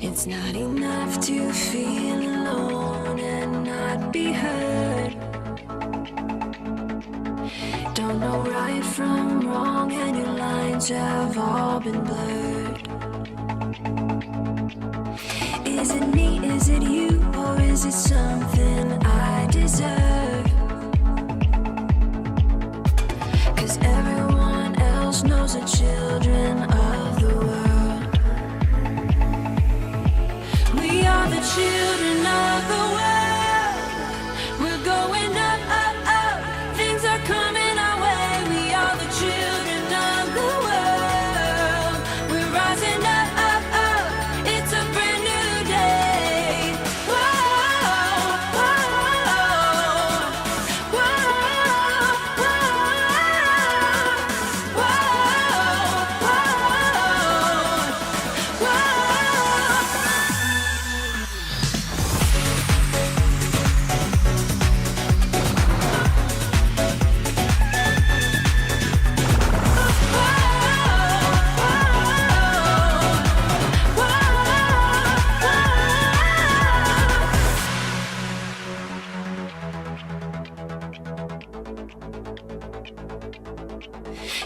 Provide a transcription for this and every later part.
It's not enough to feel alone and not be heard. Don't know right from wrong, and your lines have all been blurred. Is it me, is it you, or is it something I deserve? 'Cause everyone else knows the children of the world. We are the children of the world. We're going up, up, up. Things are coming our way. We are the children of the world. We're rising up, up, up. It's a brand new day. Whoa, whoa, whoa, whoa, whoa, whoa.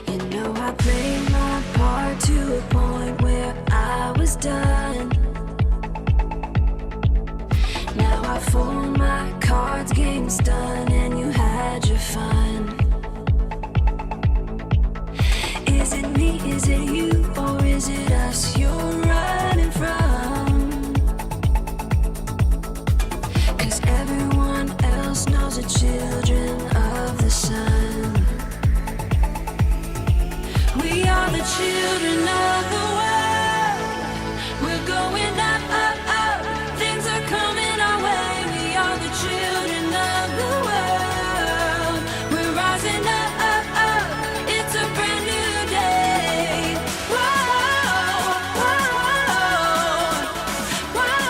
You know I played my part to a point where I was done. Now I fold my cards, game's done, and you had your fun. Is it me, is it you, or is it us you're running from? 'Cause everyone else knows the children of the sun. We are the children of the world. We're going up, up, up. Things are coming our way. We are the children of the world. We're rising up, up, up. It's a brand new day. Whoa, whoa, whoa, whoa,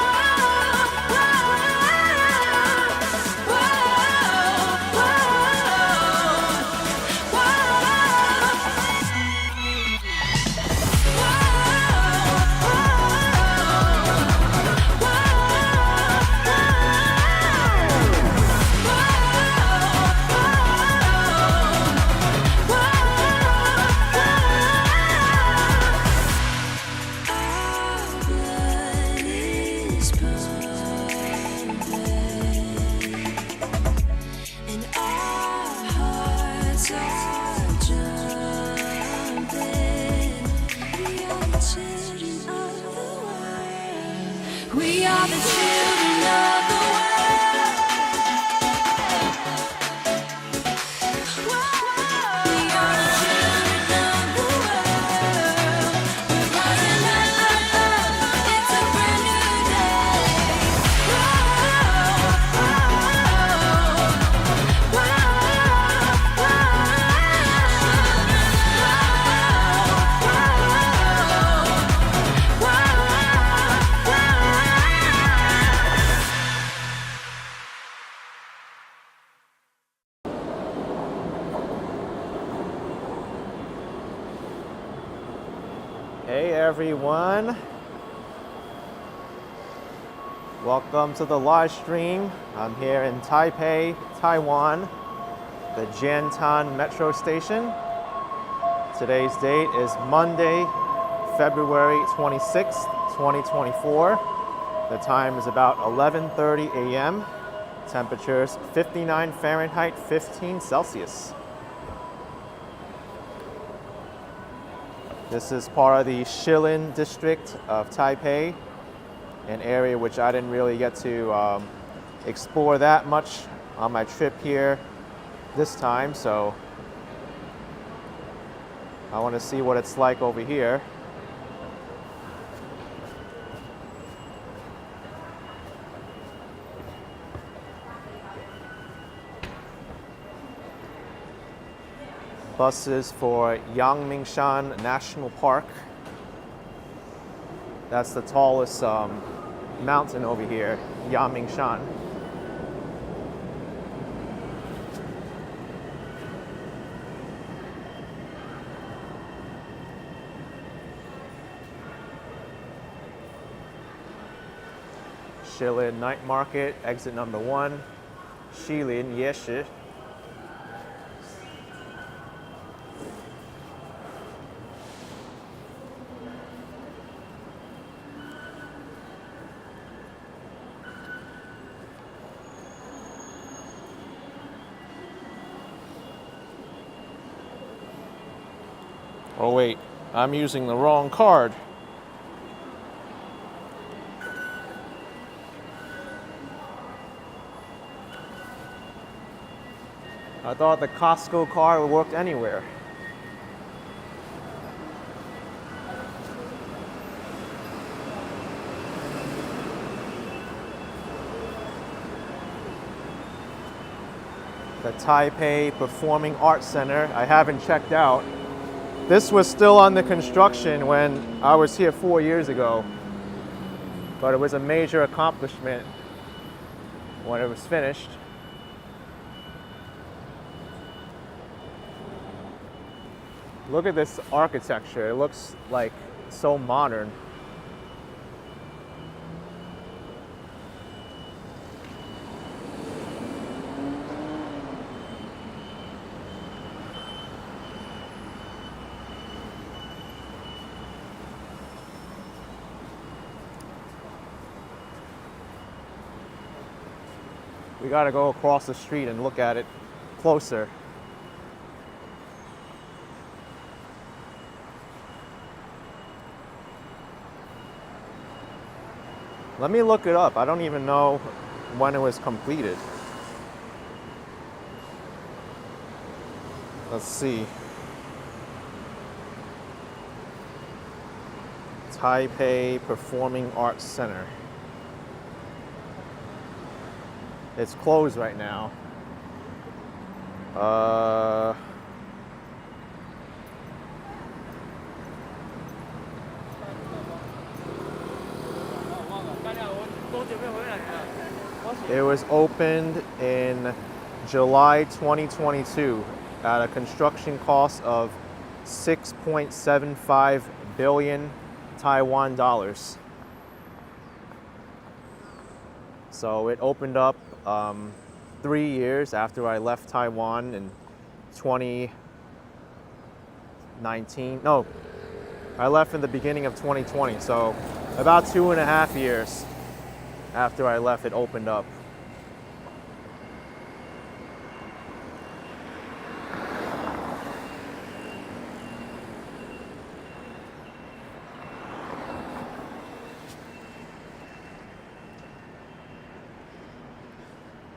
We are the children of the world. We are the children of the world. We're rising up, up, up. It's a brand new day. Hey everyone, welcome to the live stream. I'm here in Taipei, Taiwan, the Jiantan Metro Station. Today's date is Monday, February 26th, 2024. The time is about 11:30 a.m. Temperatures 59 Fahrenheit, 15 Celsius. This is part of the Shilin district of Taipei, an area which I didn't really get to explore that much on my trip here this time, so I want to see what it's like over here. Buses for Yangmingshan National Park. That's the tallest mountain over here, Yangmingshan. Shilin Night Market, exit number 1, Shilin 夜市. Oh wait, I'm using the wrong card. I thought the Costco card worked anywhere. The Taipei Performing Arts Center, I haven't checked out. This was still under construction when I was here 4 years ago, but it was a major accomplishment when it was finished. Look at this architecture. It looks like so modern. We gotta go across the street and look at it closer. Let me look it up. I don't even know when it was completed. Let's see. Taipei Performing Arts Center. It's closed right now. It was opened in July 2022 at a construction cost of 6.75 billion Taiwan dollars. So it opened up 3 years after I left Taiwan in 2019. No, I left in the beginning of 2020. So about 2.5 years after I left, it opened up.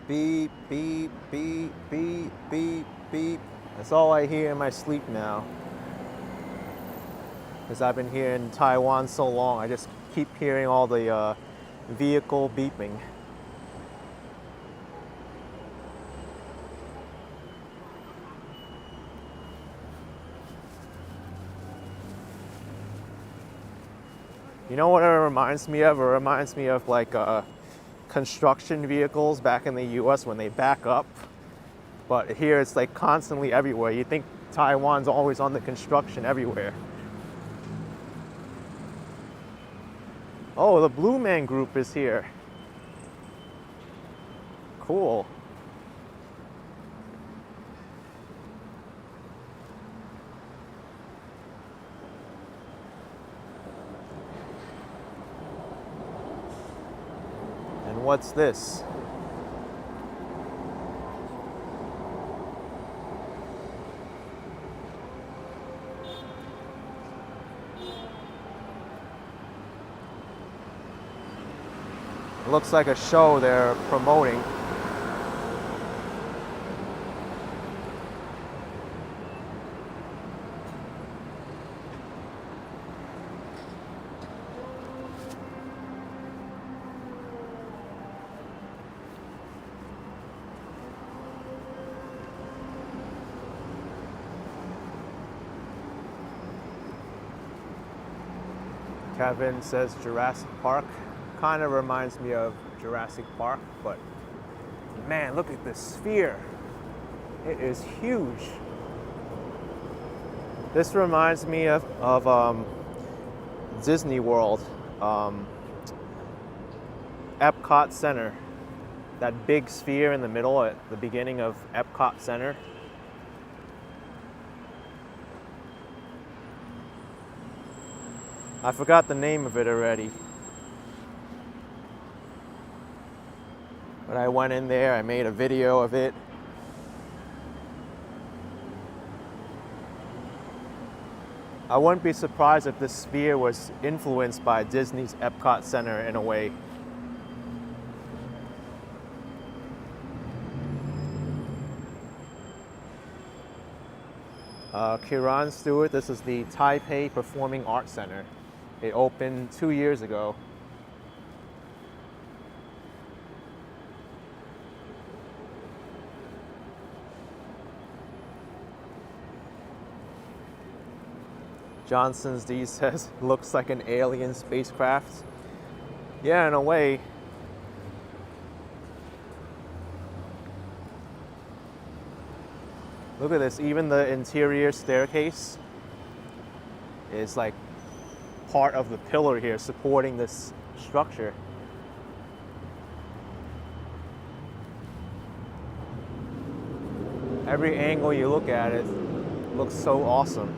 Beep, beep, beep, beep, beep, beep. That's all I hear in my sleep now. Because I've been here in Taiwan so long, I just keep hearing all the vehicle beeping. You know what it reminds me of? It reminds me of like construction vehicles back in the US when they back up. But here it's like constantly everywhere. You think Taiwan's always on the construction everywhere. Oh, the Blue Man Group is here. Cool. And what's this? It looks like a show they're promoting. Kevin says Jurassic Park. Kind of reminds me of Jurassic Park, but man, look at this sphere. It is huge. This reminds me of Disney World. Epcot Center. That big sphere in the middle at the beginning of Epcot Center. I forgot the name of it already. But I went in there, I made a video of it. I wouldn't be surprised if this sphere was influenced by Disney's Epcot Center in a way. Kiran Stewart, this is the Taipei Performing Arts Center. It opened 2 years ago. Johnson's D says, looks like an alien spacecraft. Yeah, in a way. Look at this, even the interior staircase is like part of the pillar here supporting this structure. Every angle you look at it looks so awesome.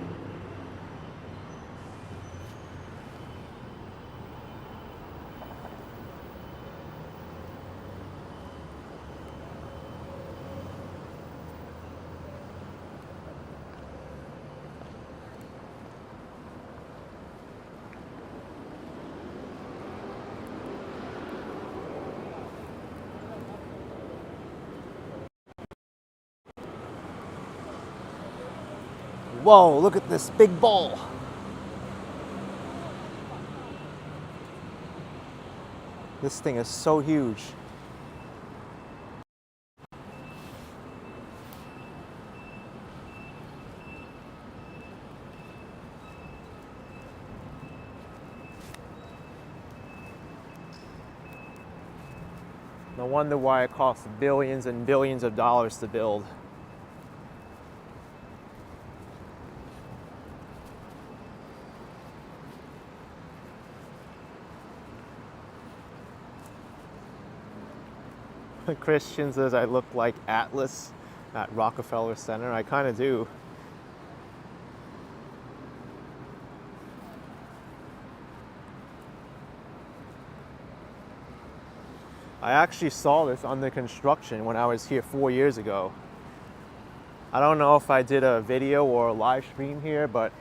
Whoa, look at this big ball. This thing is so huge. No wonder why it costs billions and billions of dollars to build. Christian says I look like Atlas at Rockefeller Center. I kind of do. I actually saw this under construction when I was here 4 years ago. I don't know if I did a video or a live stream here, but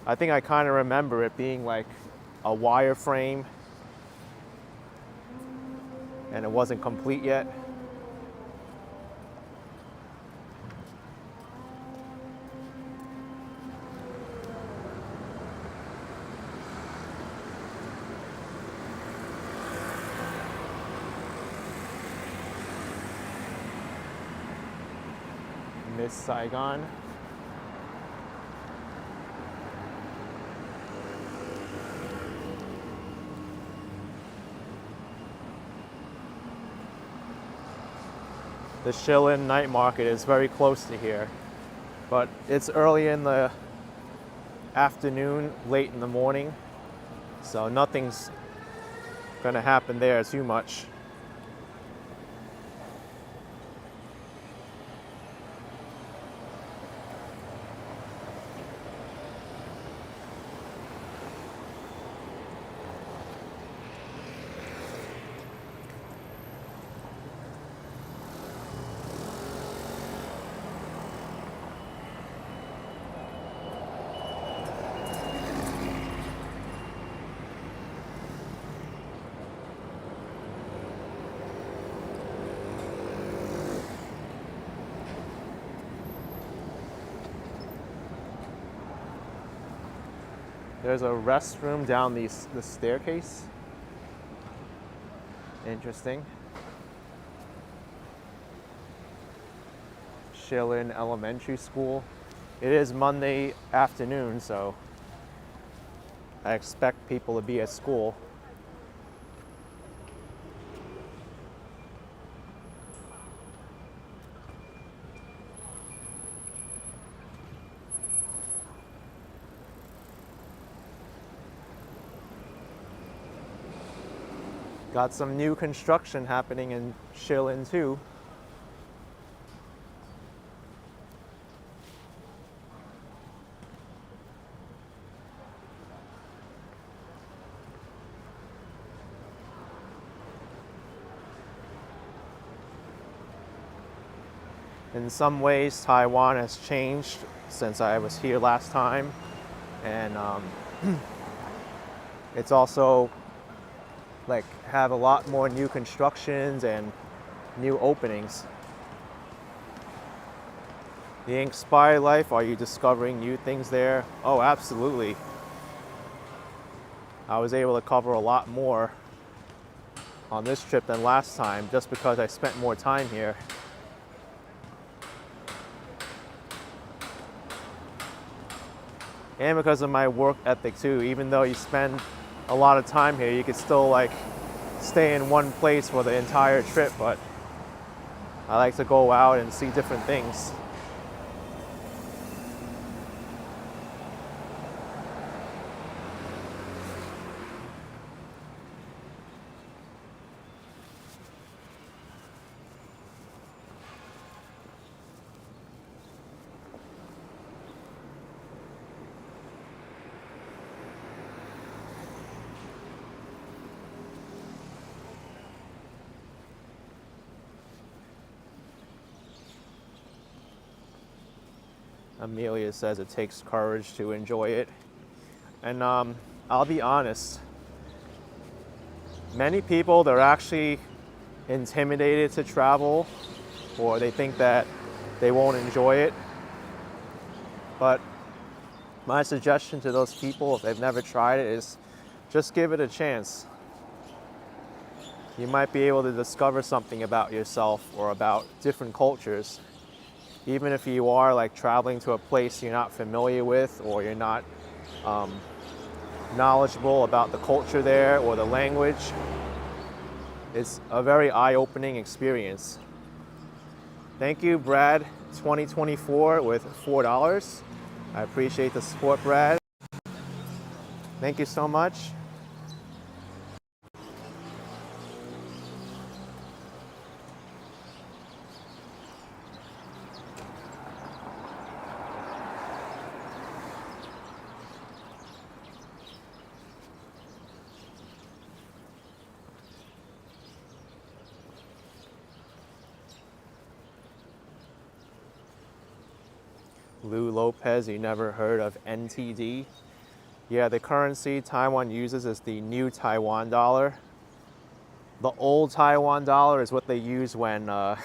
I think I kind of remember it being like a wireframe and it wasn't complete yet. Miss Saigon. The Shilin night market is very close to here, but it's early in the afternoon, late in the morning, so nothing's gonna happen there too much. There's a restroom down the staircase. Interesting. Shilin Elementary School. It is Monday afternoon, so I expect people to be at school. Got some new construction happening in Shilin too. In some ways, Taiwan has changed since I was here last time, and it's also like have a lot more new constructions and new openings. The Inspired Life, are you discovering new things there? Oh, absolutely. I was able to cover a lot more on this trip than last time just because I spent more time here. And because of my work ethic too, even though you spend a lot of time here, you could still like stay in one place for the entire trip, but I like to go out and see different things. Amelia says it takes courage to enjoy it. And I'll be honest, many people, they're actually intimidated to travel, or they think that they won't enjoy it. But my suggestion to those people, if they've never tried it, is just give it a chance. You might be able to discover something about yourself or about different cultures. Even if you are like traveling to a place you're not familiar with, or you're not knowledgeable about the culture there or the language, it's a very eye-opening experience. Thank you, Brad 2024 with $4. I appreciate the support, Brad. Thank you so much. Lou Lopez, you never heard of NTD? Yeah, the currency Taiwan uses is the new Taiwan dollar. The old Taiwan dollar is what they used when the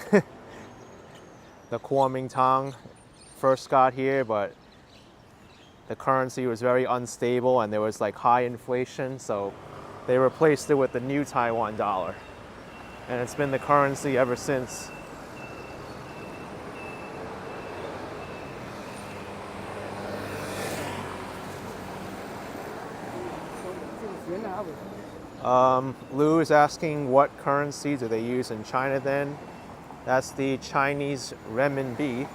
Kuomintang first got here, but the currency was very unstable and there was like high inflation, so they replaced it with the new Taiwan dollar. And it's been the currency ever since. Lou is asking what currency do they use in China then? That's the Chinese renminbi.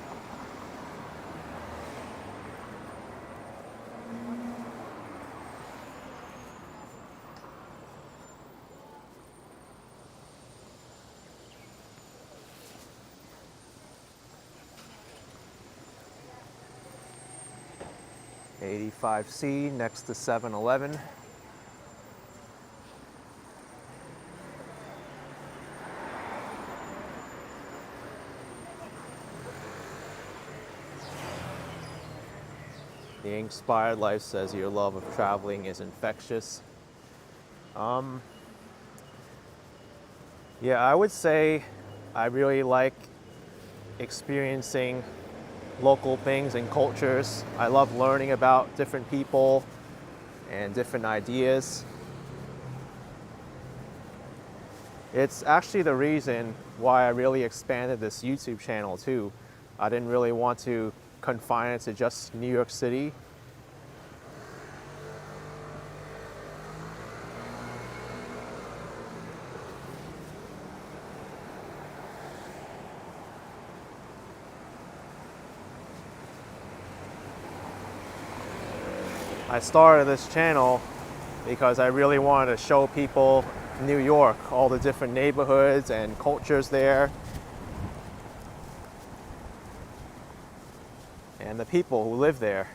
$85C next to 7-Eleven. The Inspired Life says your love of traveling is infectious. Yeah, I would say I really like experiencing local things and cultures. I love learning about different people and different ideas. It's actually the reason why I really expanded this YouTube channel too. I didn't really want to confine it to just New York City. I started this channel because I really wanted to show people New York, all the different neighborhoods and cultures there, and the people who live there.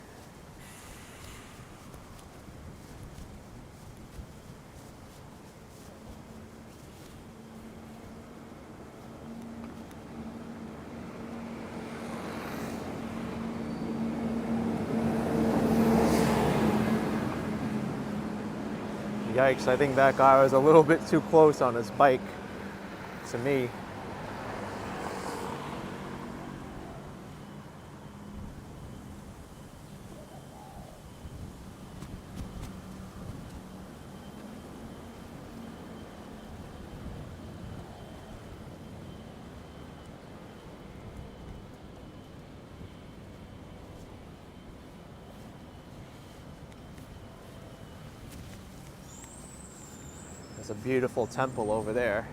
Yikes, I think that guy was a little bit too close on his bike to me. There's a beautiful temple over there.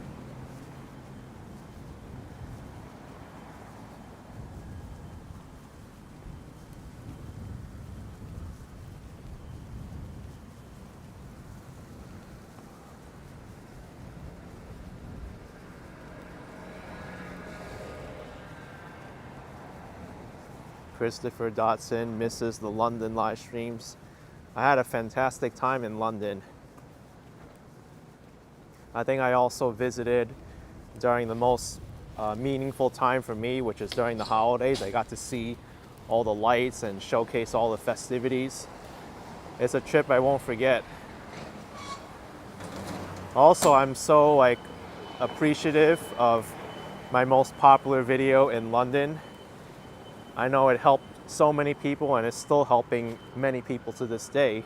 Christopher Dotson misses the London live streams. I had a fantastic time in London. I think I also visited during the most meaningful time for me, which is during the holidays. I got to see all the lights and showcase all the festivities. It's a trip I won't forget. Also, I'm so appreciative of my most popular video in London. I know it helped so many people and it's still helping many people to this day.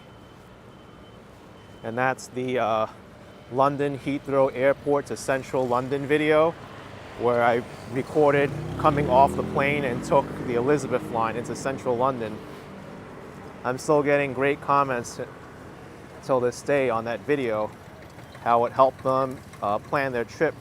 And that's the London Heathrow Airport to Central London video, where I recorded coming off the plane and took the Elizabeth line into Central London. I'm still getting great comments till this day on that video, how it helped them plan their trip.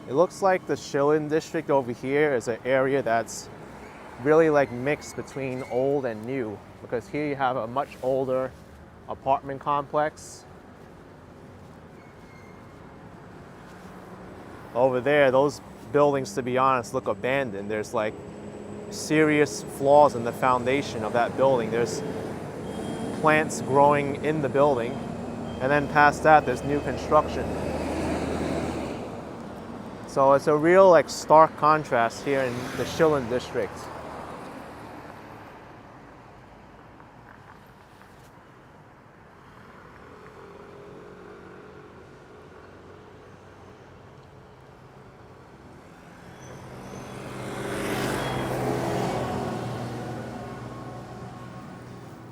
It looks like the Shilin district over here is an area that's really mixed between old and new, because here you have a much older apartment complex. Over there, those buildings, to be honest, look abandoned. There's serious flaws in the foundation of that building. There's plants growing in the building, and then past that there's new construction. So it's a real stark contrast here in the Shilin district.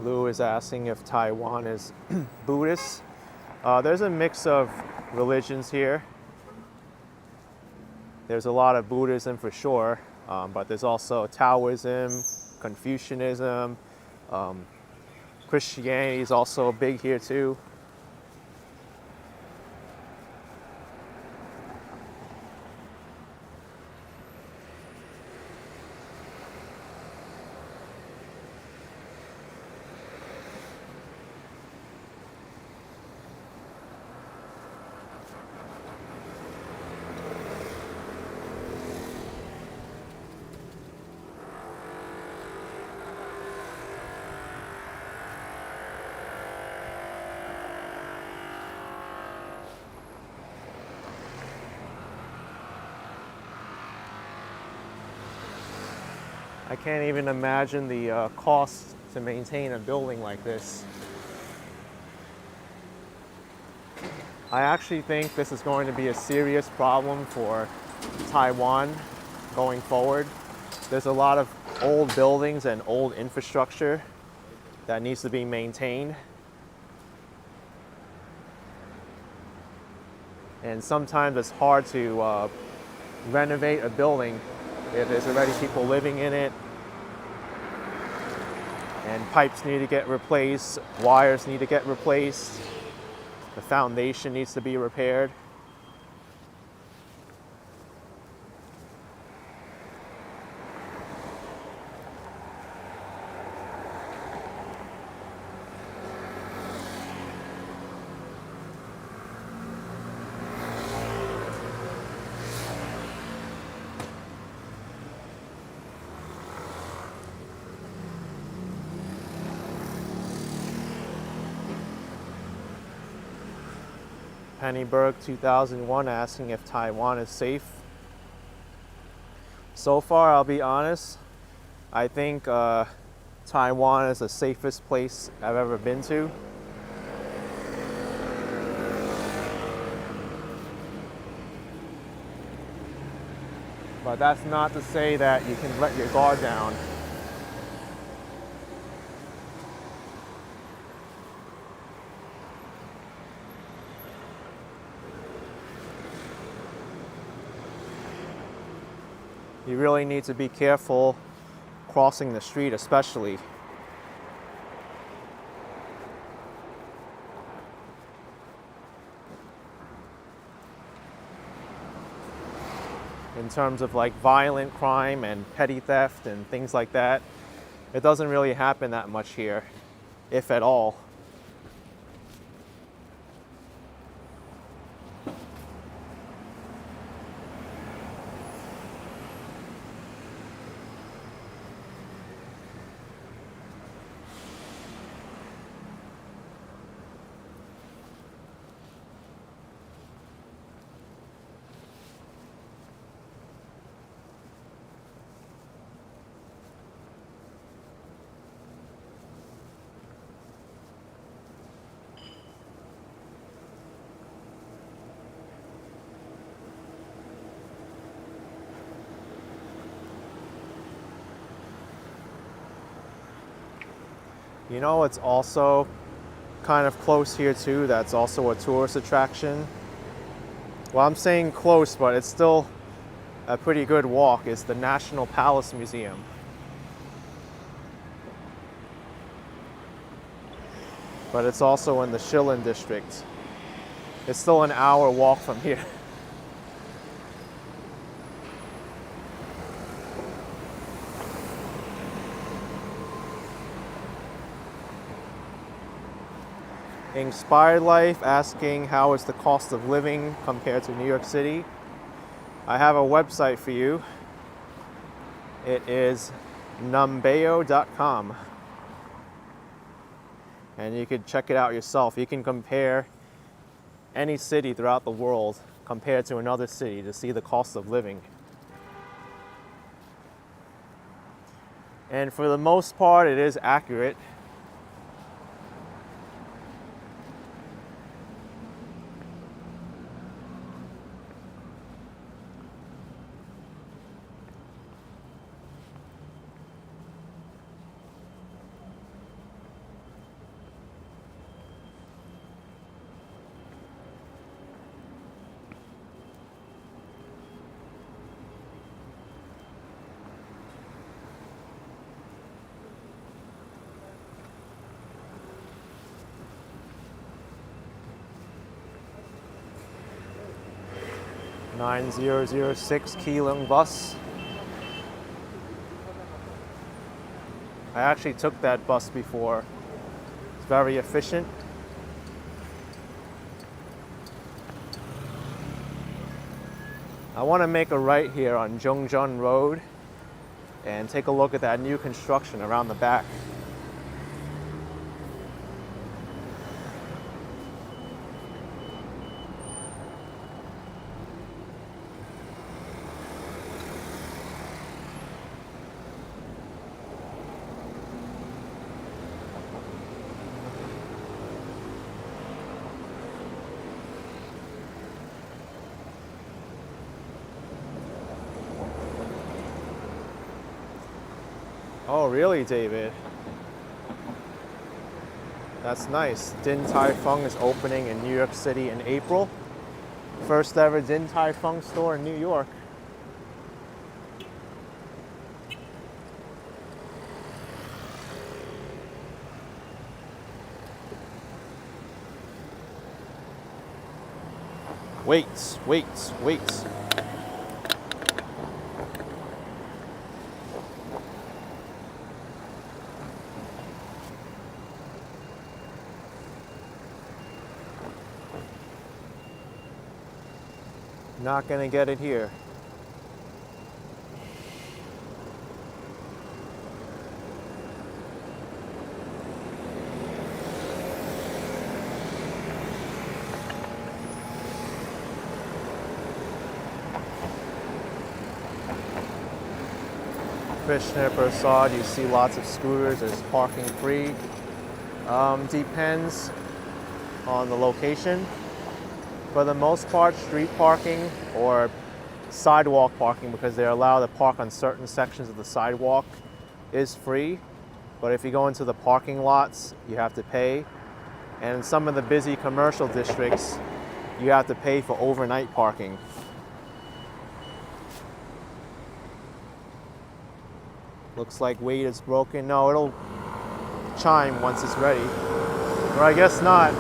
Lou is asking if Taiwan is Buddhist. There's a mix of religions here. There's a lot of Buddhism for sure, but there's also Taoism, Confucianism, Christianity is also big here too. I can't even imagine the cost to maintain a building like this. I actually think this is going to be a serious problem for Taiwan going forward. There's a lot of old buildings and old infrastructure that needs to be maintained. And sometimes it's hard to renovate a building if there's already people living in it. And pipes need to get replaced, wires need to get replaced, the foundation needs to be repaired. Pennyberg 2001 asking if Taiwan is safe. So far, I'll be honest, I think Taiwan is the safest place I've ever been to. But that's not to say that you can let your guard down. You really need to be careful crossing the street, especially. In terms of like violent crime and petty theft and things like that, it doesn't really happen that much here, if at all. You know, it's also kind of close here too. That's also a tourist attraction. Well, I'm saying close, but it's still a pretty good walk. It's the National Palace Museum. But it's also in the Shilin district. It's still an hour walk from here. Inspired Life asking how is the cost of living compared to New York City. I have a website for you. It is numbeo.com. And you can check it out yourself. You can compare any city throughout the world compared to another city to see the cost of living. And for the most part, it is accurate. (9006) Keelung bus. I actually took that bus before. It's very efficient. I want to make a right here on Zhongjun Road and take a look at that new construction around the back. Oh, really, David? That's nice. Din Tai Fung is opening in New York City in April. First ever Din Tai Fung store in New York. Wait, wait, wait. Not gonna get it here. Krishna Prasad, you see lots of scooters, there's parking free. Depends on the location. For the most part, street parking or sidewalk parking, because they're allowed to park on certain sections of the sidewalk, is free. But if you go into the parking lots, you have to pay. And in some of the busy commercial districts, you have to pay for overnight parking. Looks like weight is broken. No, it'll chime once it's ready. Or I guess not.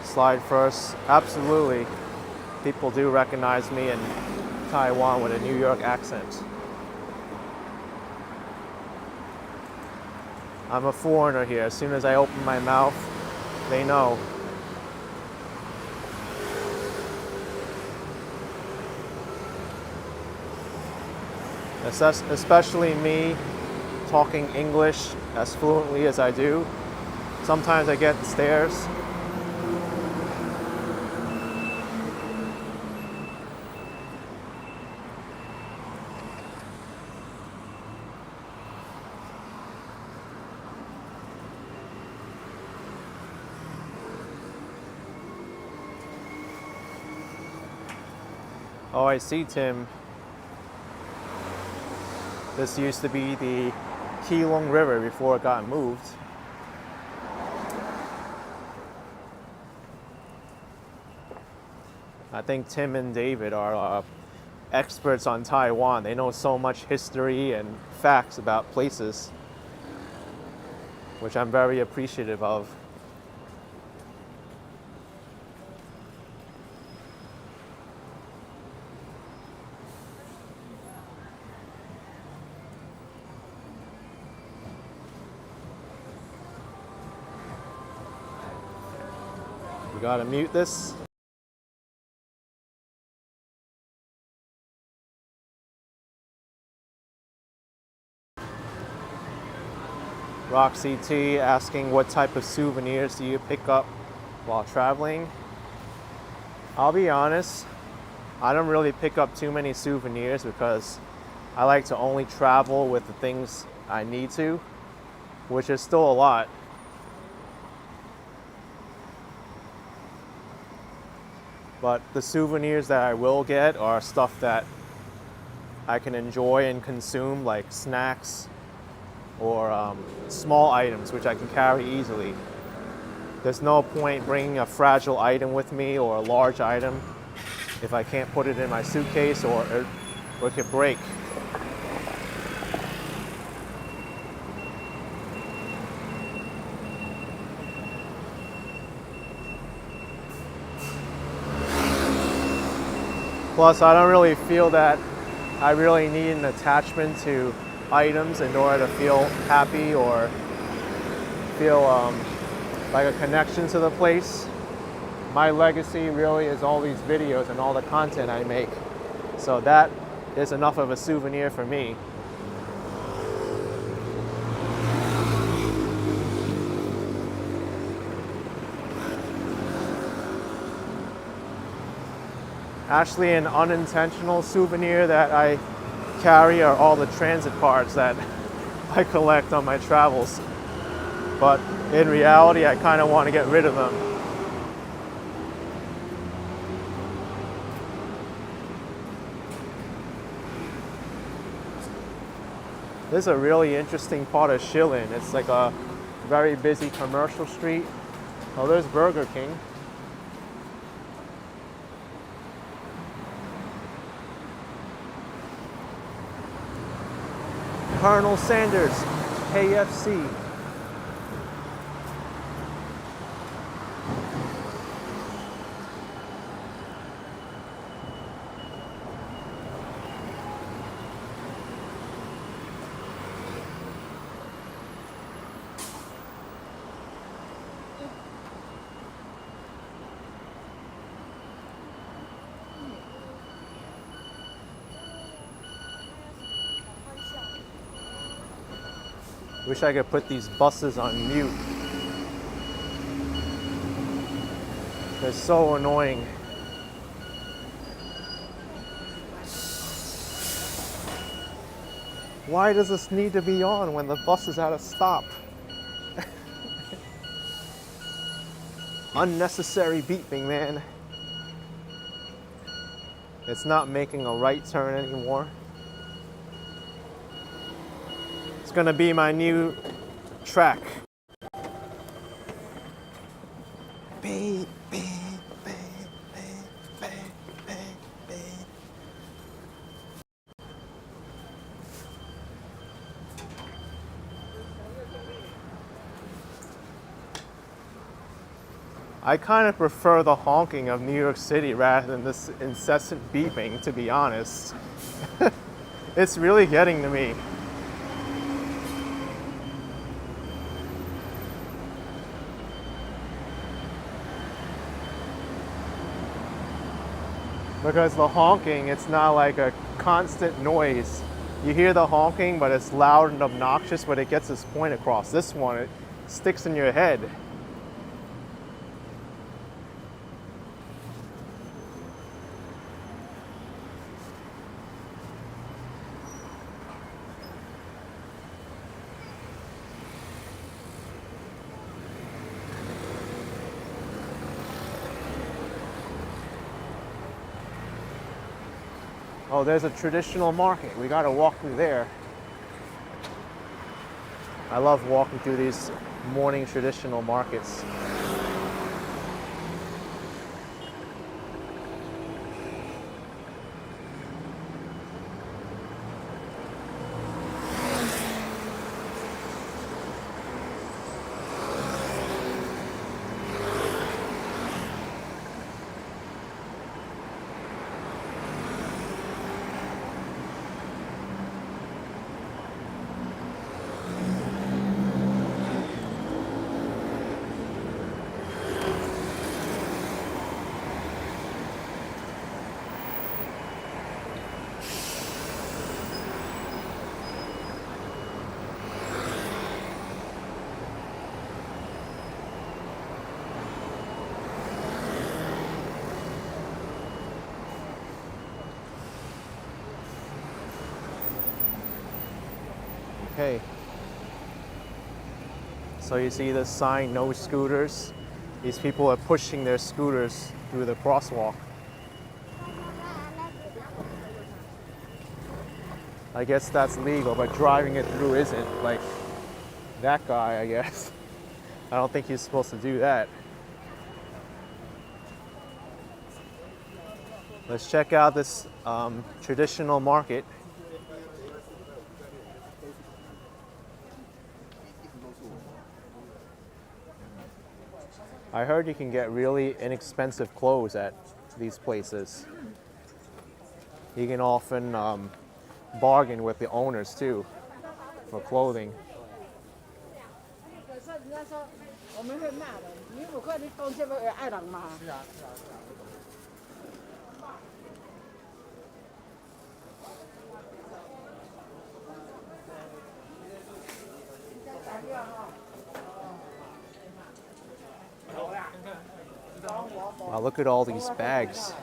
Slide first. Absolutely. People do recognize me in Taiwan with a New York accent. I'm a foreigner here. As soon as I open my mouth, they know. Especially me talking English as fluently as I do. Sometimes I get stares. Oh, I see, Tim. This used to be the Keelung River before it got moved. I think Tim and David are experts on Taiwan. They know so much history and facts about places, which I'm very appreciative of. We gotta mute this. Roxy T asking what type of souvenirs do you pick up while traveling? I'll be honest, I don't really pick up too many souvenirs because I like to only travel with the things I need to, which is still a lot. But the souvenirs that I will get are stuff that I can enjoy and consume, like snacks or small items which I can carry easily. There's no point bringing a fragile item with me or a large item if I can't put it in my suitcase or it could break. Plus, I don't really feel that I really need an attachment to items in order to feel happy or feel like a connection to the place. My legacy really is all these videos and all the content I make. So that is enough of a souvenir for me. Actually, an unintentional souvenir that I carry are all the transit cards that I collect on my travels. But in reality, I kind of want to get rid of them. This is a really interesting part of Shilin. It's like a very busy commercial street. Oh, there's Burger King. Colonel Sanders, KFC. Wish I could put these buses on mute. They're so annoying. Why does this need to be on when the bus is at a stop? Unnecessary beeping, man. It's not making a right turn anymore. It's gonna be my new track. Beep, beep, beep, beep, beep, beep, beep. I kind of prefer the honking of New York City rather than this incessant beeping, to be honest. It's really getting to me. Because the honking, it's not like a constant noise. You hear the honking, but it's loud and obnoxious, but it gets its point across. This one, it sticks in your head. Oh, there's a traditional market. We gotta walk through there. I love walking through these morning traditional markets. Okay. So you see the sign, no scooters. These people are pushing their scooters through the crosswalk. I guess that's legal, but driving it through isn't. Like that guy, I guess. I don't think he's supposed to do that. Let's check out this traditional market. I heard you can get really inexpensive clothes at these places. You can often bargain with the owners too for clothing. Wow, look at all these bags.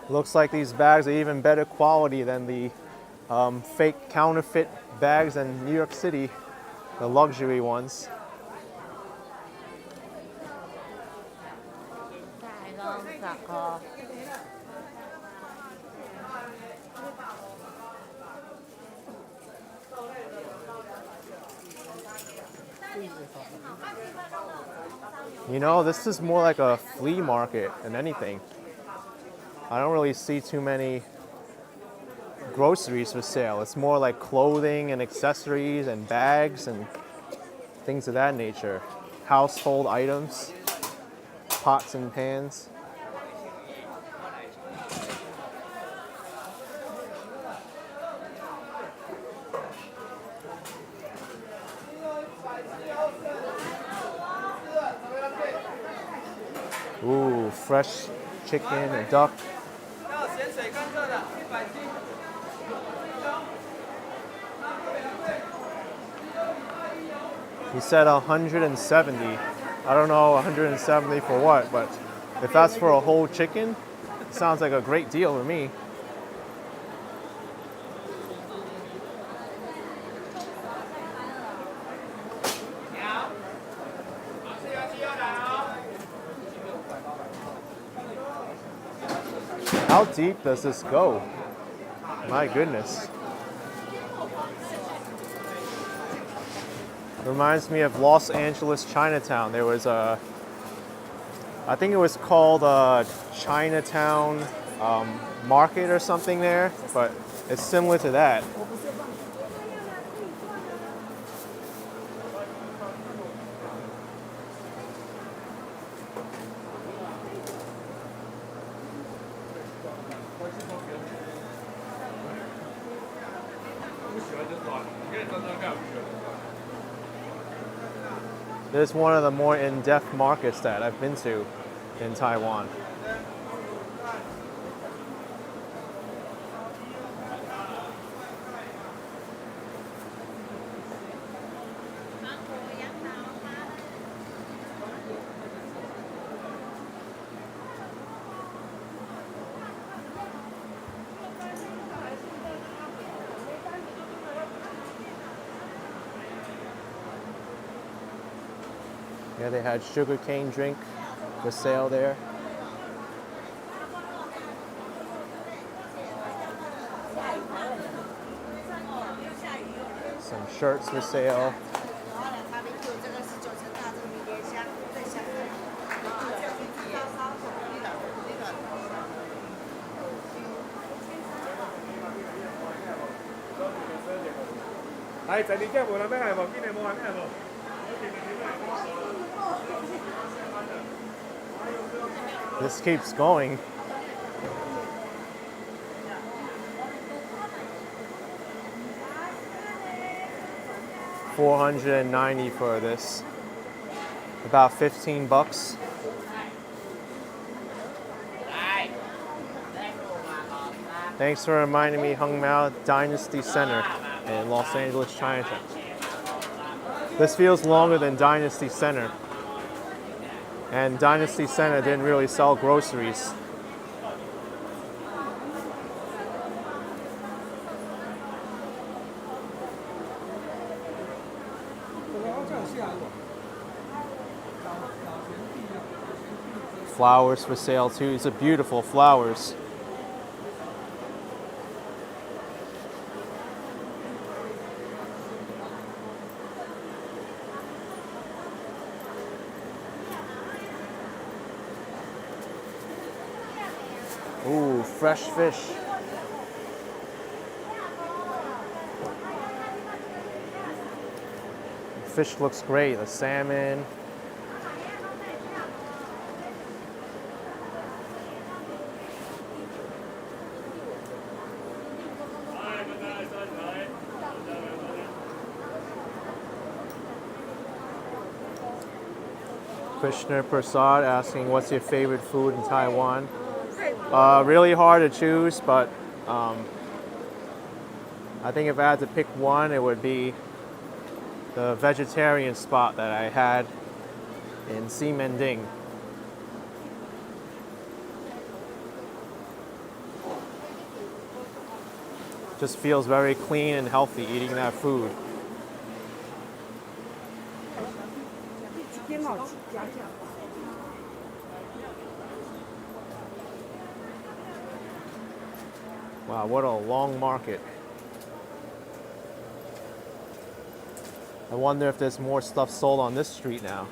Looks like these bags are even better quality than the fake counterfeit bags in New York City, the luxury ones. You know, this is more like a flea market than anything. I don't really see too many groceries for sale. It's more like clothing and accessories and bags and things of that nature. Household items, pots and pans. Ooh, fresh chicken and duck. He said 170. I don't know 170 for what, but if that's for a whole chicken, it sounds like a great deal to me. How deep does this go? My goodness. Reminds me of Los Angeles Chinatown. There was a, I think it was called Chinatown Market or something there, but it's similar to that. This is one of the more in-depth markets that I've been to in Taiwan. Yeah, they had sugarcane drink for sale there. Some shirts for sale. This keeps going. $490 for this. About 15 bucks. Thanks for reminding me, Hung Mao Dynasty Center in Los Angeles, Chinatown. This feels longer than Dynasty Center. And Dynasty Center didn't really sell groceries. Flowers for sale too. These are beautiful flowers. Ooh, fresh fish. Fish looks great. The salmon. Krishna Prasad asking, what's your favorite food in Taiwan? Really hard to choose, but I think if I had to pick one, it would be the vegetarian spot that I had in Ximending. Just feels very clean and healthy eating that food. Wow, what a long market. I wonder if there's more stuff sold on this street now.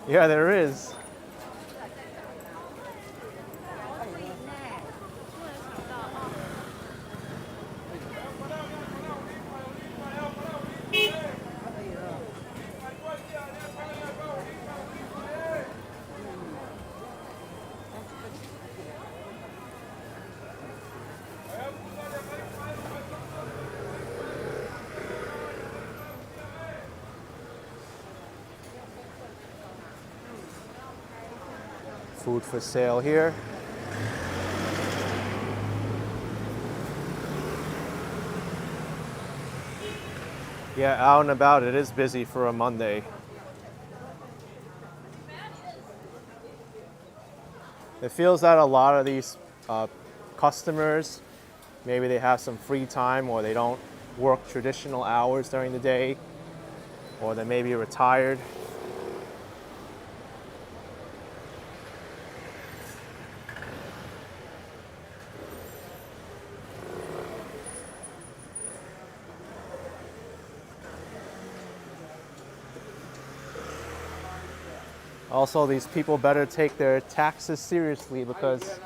Yeah, there is. Food for sale here. Yeah, out and about, it is busy for a Monday. It feels that a lot of these customers, maybe they have some free time or they don't work traditional hours during the day, or they may be retired. Also, these people better take their taxes seriously because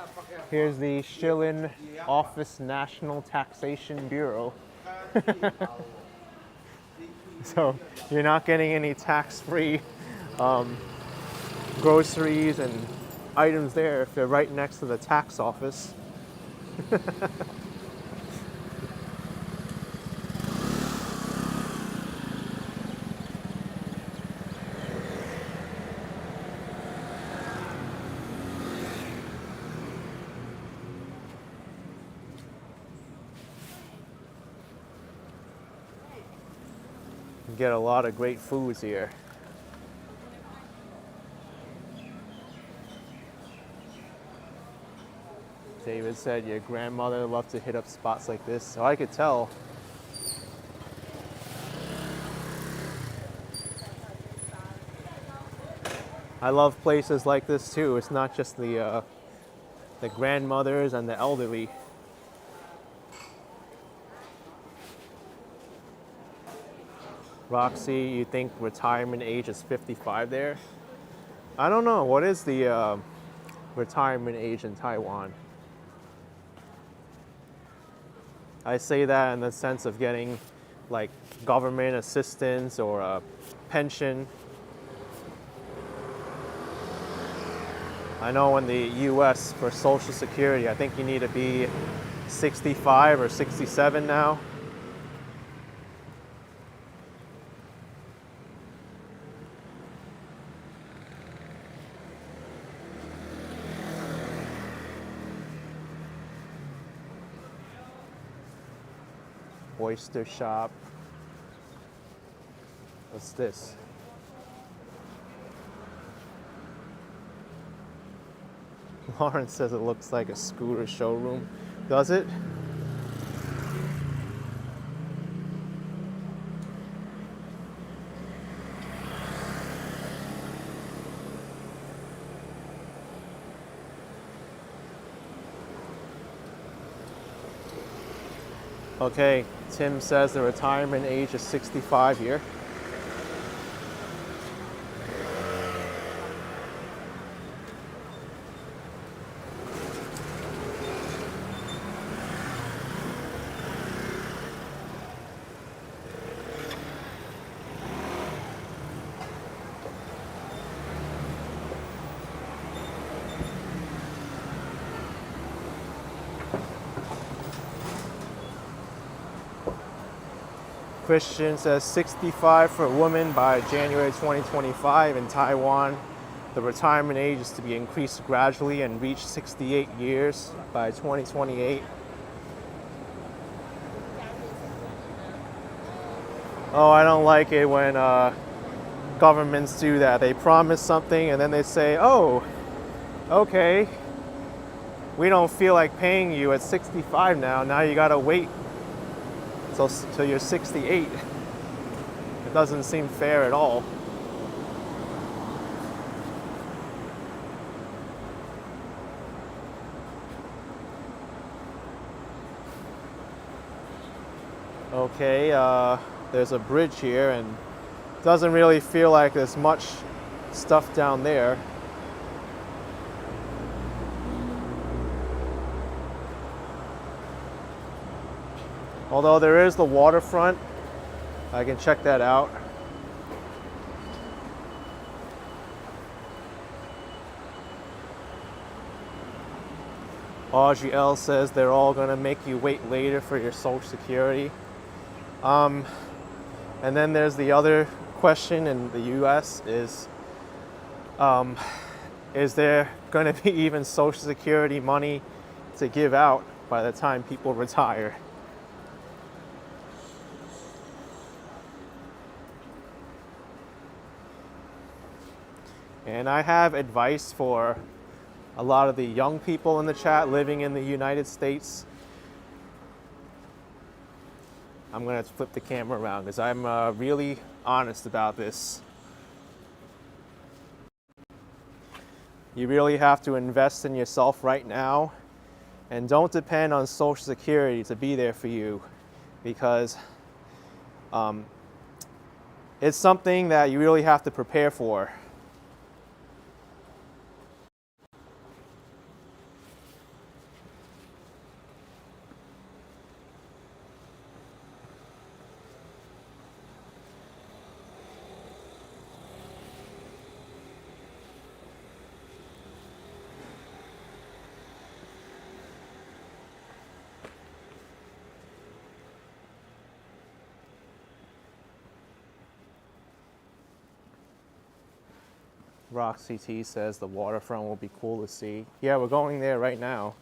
here's the Shilin Office National Taxation Bureau. So you're not getting any tax-free groceries and items there if they're right next to the tax office. You get a lot of great foods here. David said your grandmother loved to hit up spots like this, so I could tell. I love places like this too. It's not just the grandmothers and the elderly. Roxy, you think retirement age is 55 there? I don't know. What is the retirement age in Taiwan? I say that in the sense of getting like government assistance or a pension. I know in the US for Social Security, I think you need to be 65 or 67 now. Oyster shop. What's this? Lauren says it looks like a scooter showroom. Does it? Okay, Tim says the retirement age is 65 here. Christian says 65 for women by January 2025 in Taiwan. The retirement age is to be increased gradually and reach 68 years by 2028. Oh, I don't like it when governments do that. They promise something and then they say, oh, okay, we don't feel like paying you at 65 now. Now you gotta wait till you're 68. It doesn't seem fair at all. Okay, there's a bridge here, and it doesn't really feel like there's much stuff down there. Although there is the waterfront, I can check that out. Audrey L says they're all gonna make you wait later for your Social Security. And then there's the other question in the US is there gonna be even Social Security money to give out by the time people retire? And I have advice for a lot of the young people in the chat living in the United States. I'm gonna flip the camera around because I'm really honest about this. You really have to invest in yourself right now, and don't depend on Social Security to be there for you, because it's something that you really have to prepare for. Roxy T says the waterfront will be cool to see. Yeah, we're going there right now.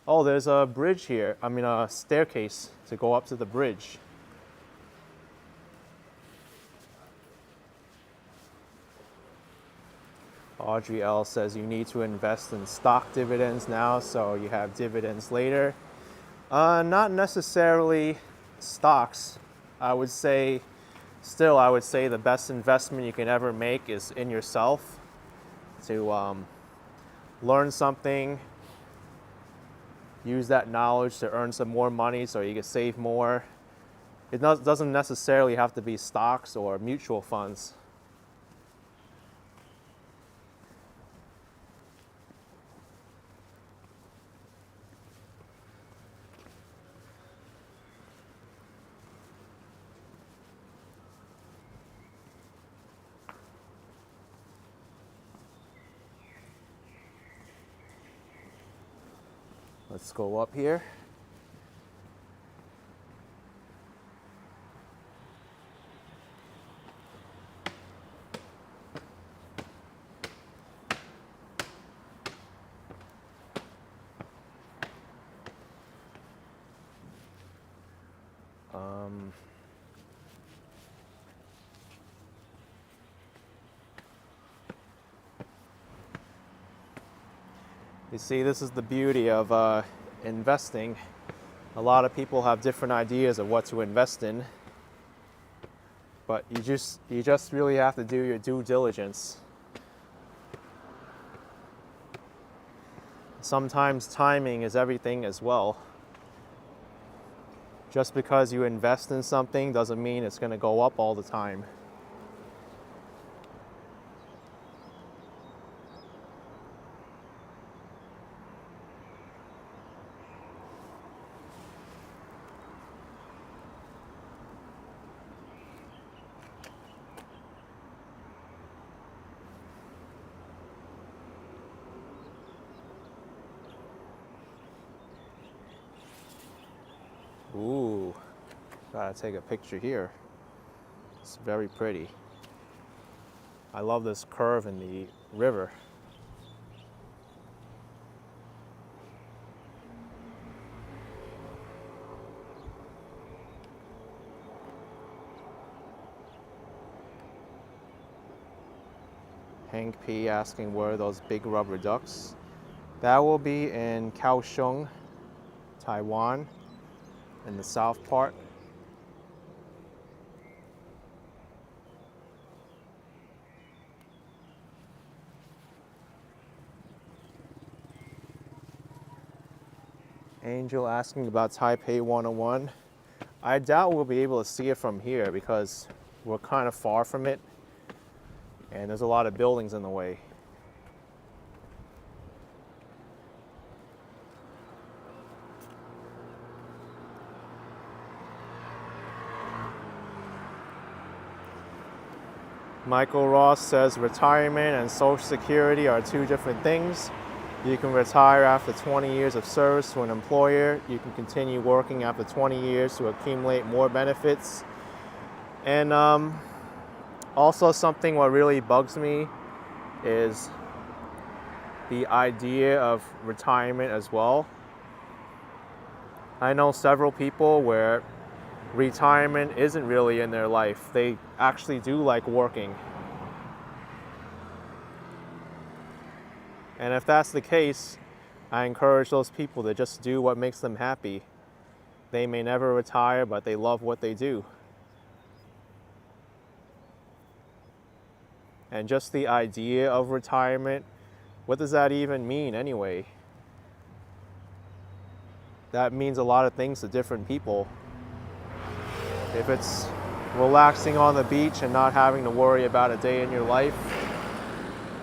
Oh, there's a bridge here. I mean, a staircase to go up to the bridge. Audrey L says you need to invest in stock dividends now so you have dividends later. Not necessarily stocks. I would say the best investment you can ever make is in yourself, to learn something, use that knowledge to earn some more money so you can save more. It doesn't necessarily have to be stocks or mutual funds. Let's go up here. You see, this is the beauty of investing. A lot of people have different ideas of what to invest in, but you just really have to do your due diligence. Sometimes timing is everything as well. Just because you invest in something doesn't mean it's going to go up all the time. Ooh, gotta take a picture here. It's very pretty. I love this curve in the river. Hank P asking where are those big rubber ducks. That will be in Kaohsiung, Taiwan, in the south part. Angel asking about Taipei 101. I doubt we'll be able to see it from here because we're kind of far from it and there's a lot of buildings in the way. Michael Ross says retirement and Social Security are two different things. You can retire after 20 years of service to an employer. You can continue working after 20 years to accumulate more benefits. And also something what really bugs me is the idea of retirement as well. I know several people where retirement isn't really in their life. They actually do like working. And if that's the case, I encourage those people to just do what makes them happy. They may never retire, but they love what they do. And just the idea of retirement, what does that even mean anyway? That means a lot of things to different people. If it's relaxing on the beach and not having to worry about a day in your life,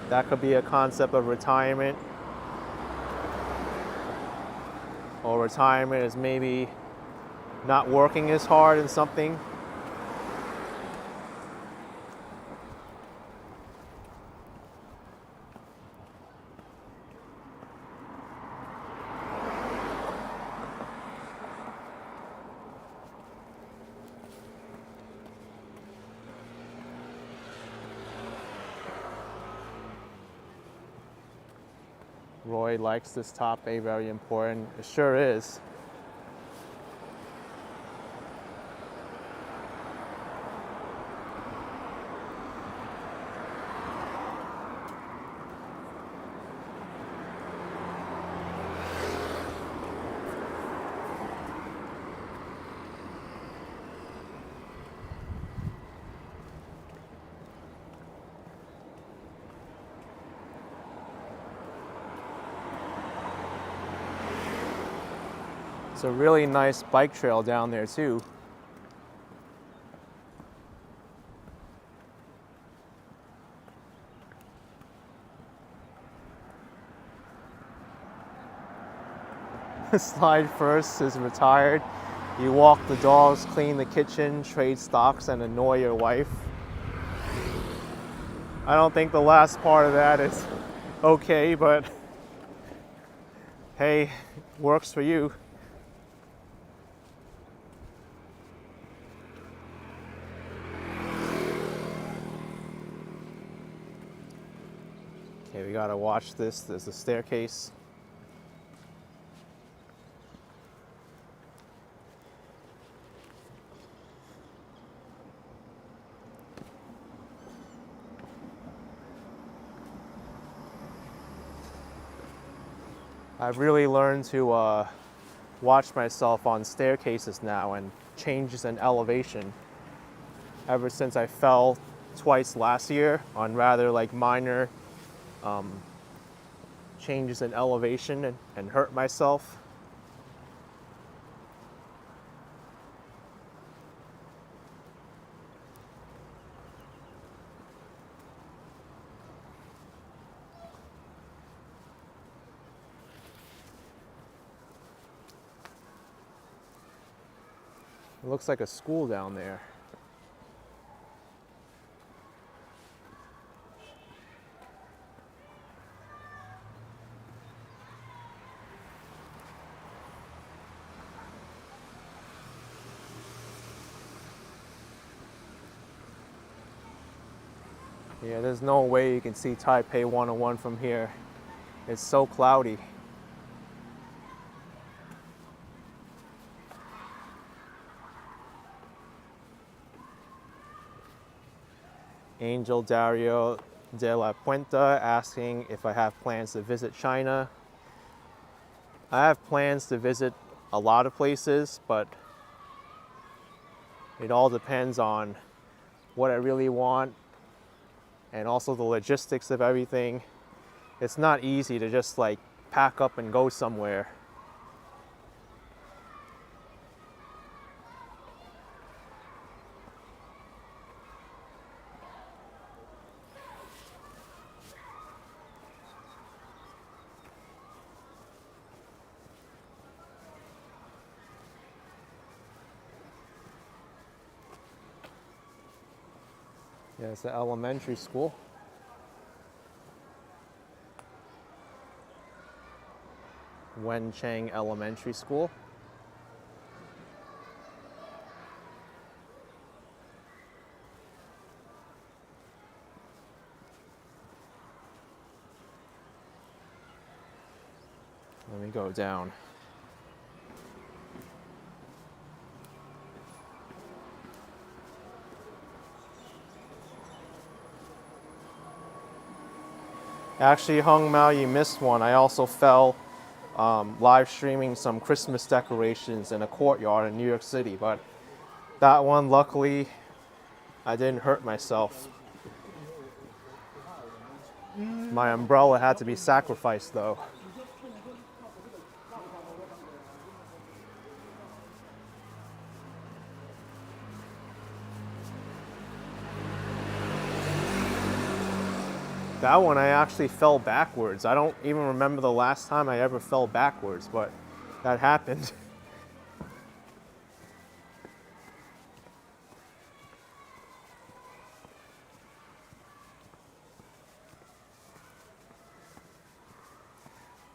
that could be a concept of retirement. Or retirement is maybe not working as hard in something. Roy likes this topic, very important. It sure is. It's a really nice bike trail down there too. Slide first is retired. You walk the dogs, clean the kitchen, trade stocks, and annoy your wife. I don't think the last part of that is okay, but hey, works for you. Okay, we gotta watch this. There's a staircase. I've really learned to watch myself on staircases now and changes in elevation. Ever since I fell twice last year on rather like minor changes in elevation and hurt myself. It looks like a school down there. Yeah, there's no way you can see Taipei 101 from here. It's so cloudy. Angel Dario de la Puenta asking if I have plans to visit China. I have plans to visit a lot of places, but it all depends on what I really want and also the logistics of everything. It's not easy to just like pack up and go somewhere. Yeah, it's the elementary school. Wenchang Elementary School. Let me go down. Actually, Hung Mao, you missed one. I also fell live streaming some Christmas decorations in a courtyard in New York City, but that one, luckily, I didn't hurt myself. My umbrella had to be sacrificed though. That one I actually fell backwards. I don't even remember the last time I ever fell backwards, but that happened.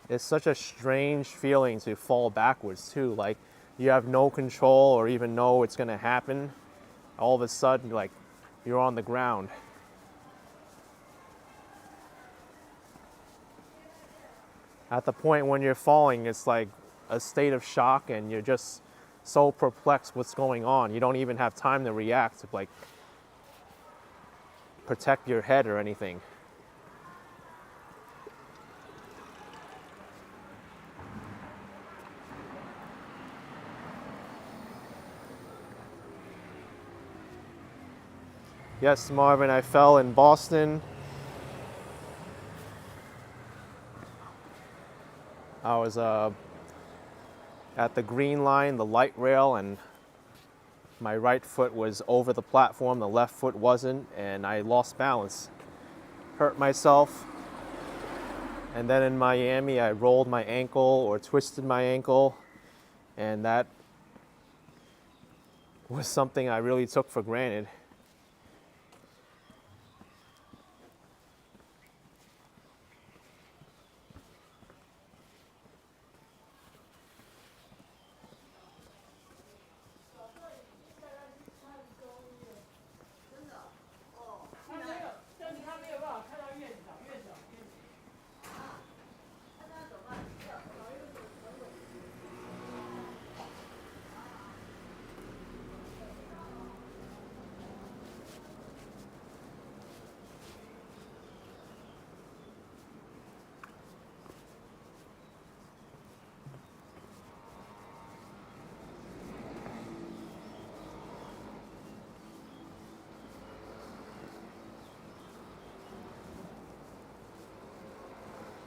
It's such a strange feeling to fall backwards too. Like you have no control or even know it's gonna happen. All of a sudden, like you're on the ground. At the point when you're falling, it's like a state of shock and you're just so perplexed what's going on. You don't even have time to react, to like protect your head or anything. Yes, Marvin, I fell in Boston. I was at the green line, the light rail, and my right foot was over the platform, the left foot wasn't, and I lost balance. Hurt myself. And then in Miami, I rolled my ankle or twisted my ankle, and that was something I really took for granted.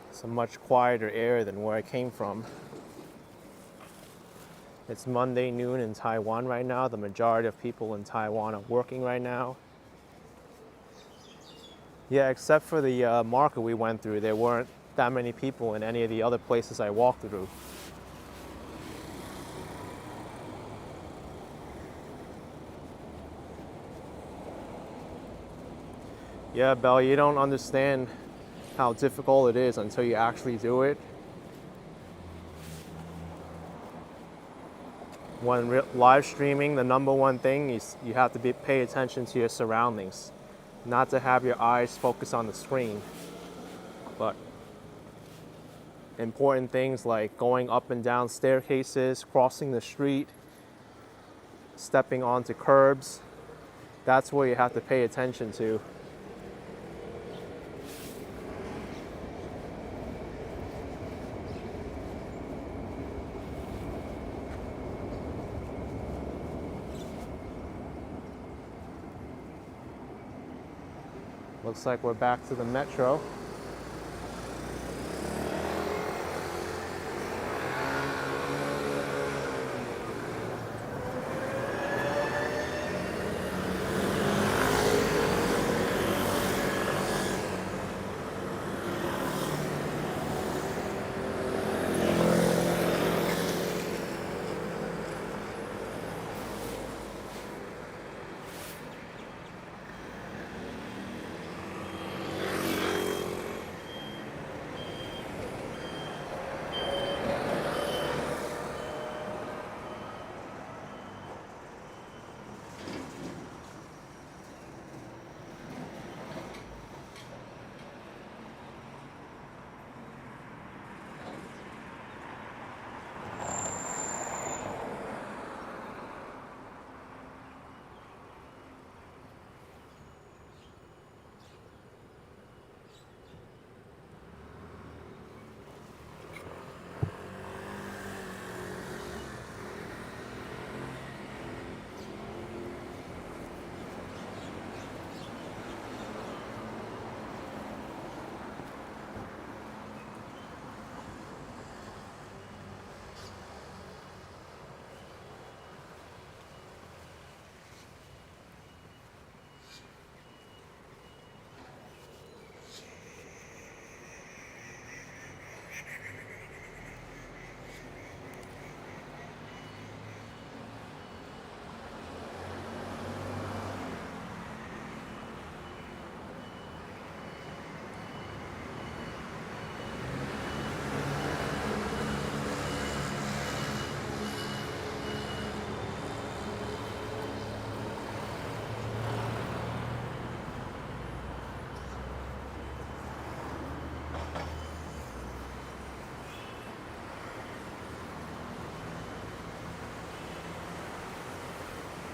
It's a much quieter area than where I came from. It's Monday noon in Taiwan right now. The majority of people in Taiwan are working right now. Yeah, except for the market we went through, there weren't that many people in any of the other places I walked through. Yeah, Belle, you don't understand how difficult it is until you actually do it. When live streaming, the number one thing is you have to pay attention to your surroundings, not to have your eyes focus on the screen. But important things like going up and down staircases, crossing the street, stepping onto curbs, that's where you have to pay attention to. Looks like we're back to the metro.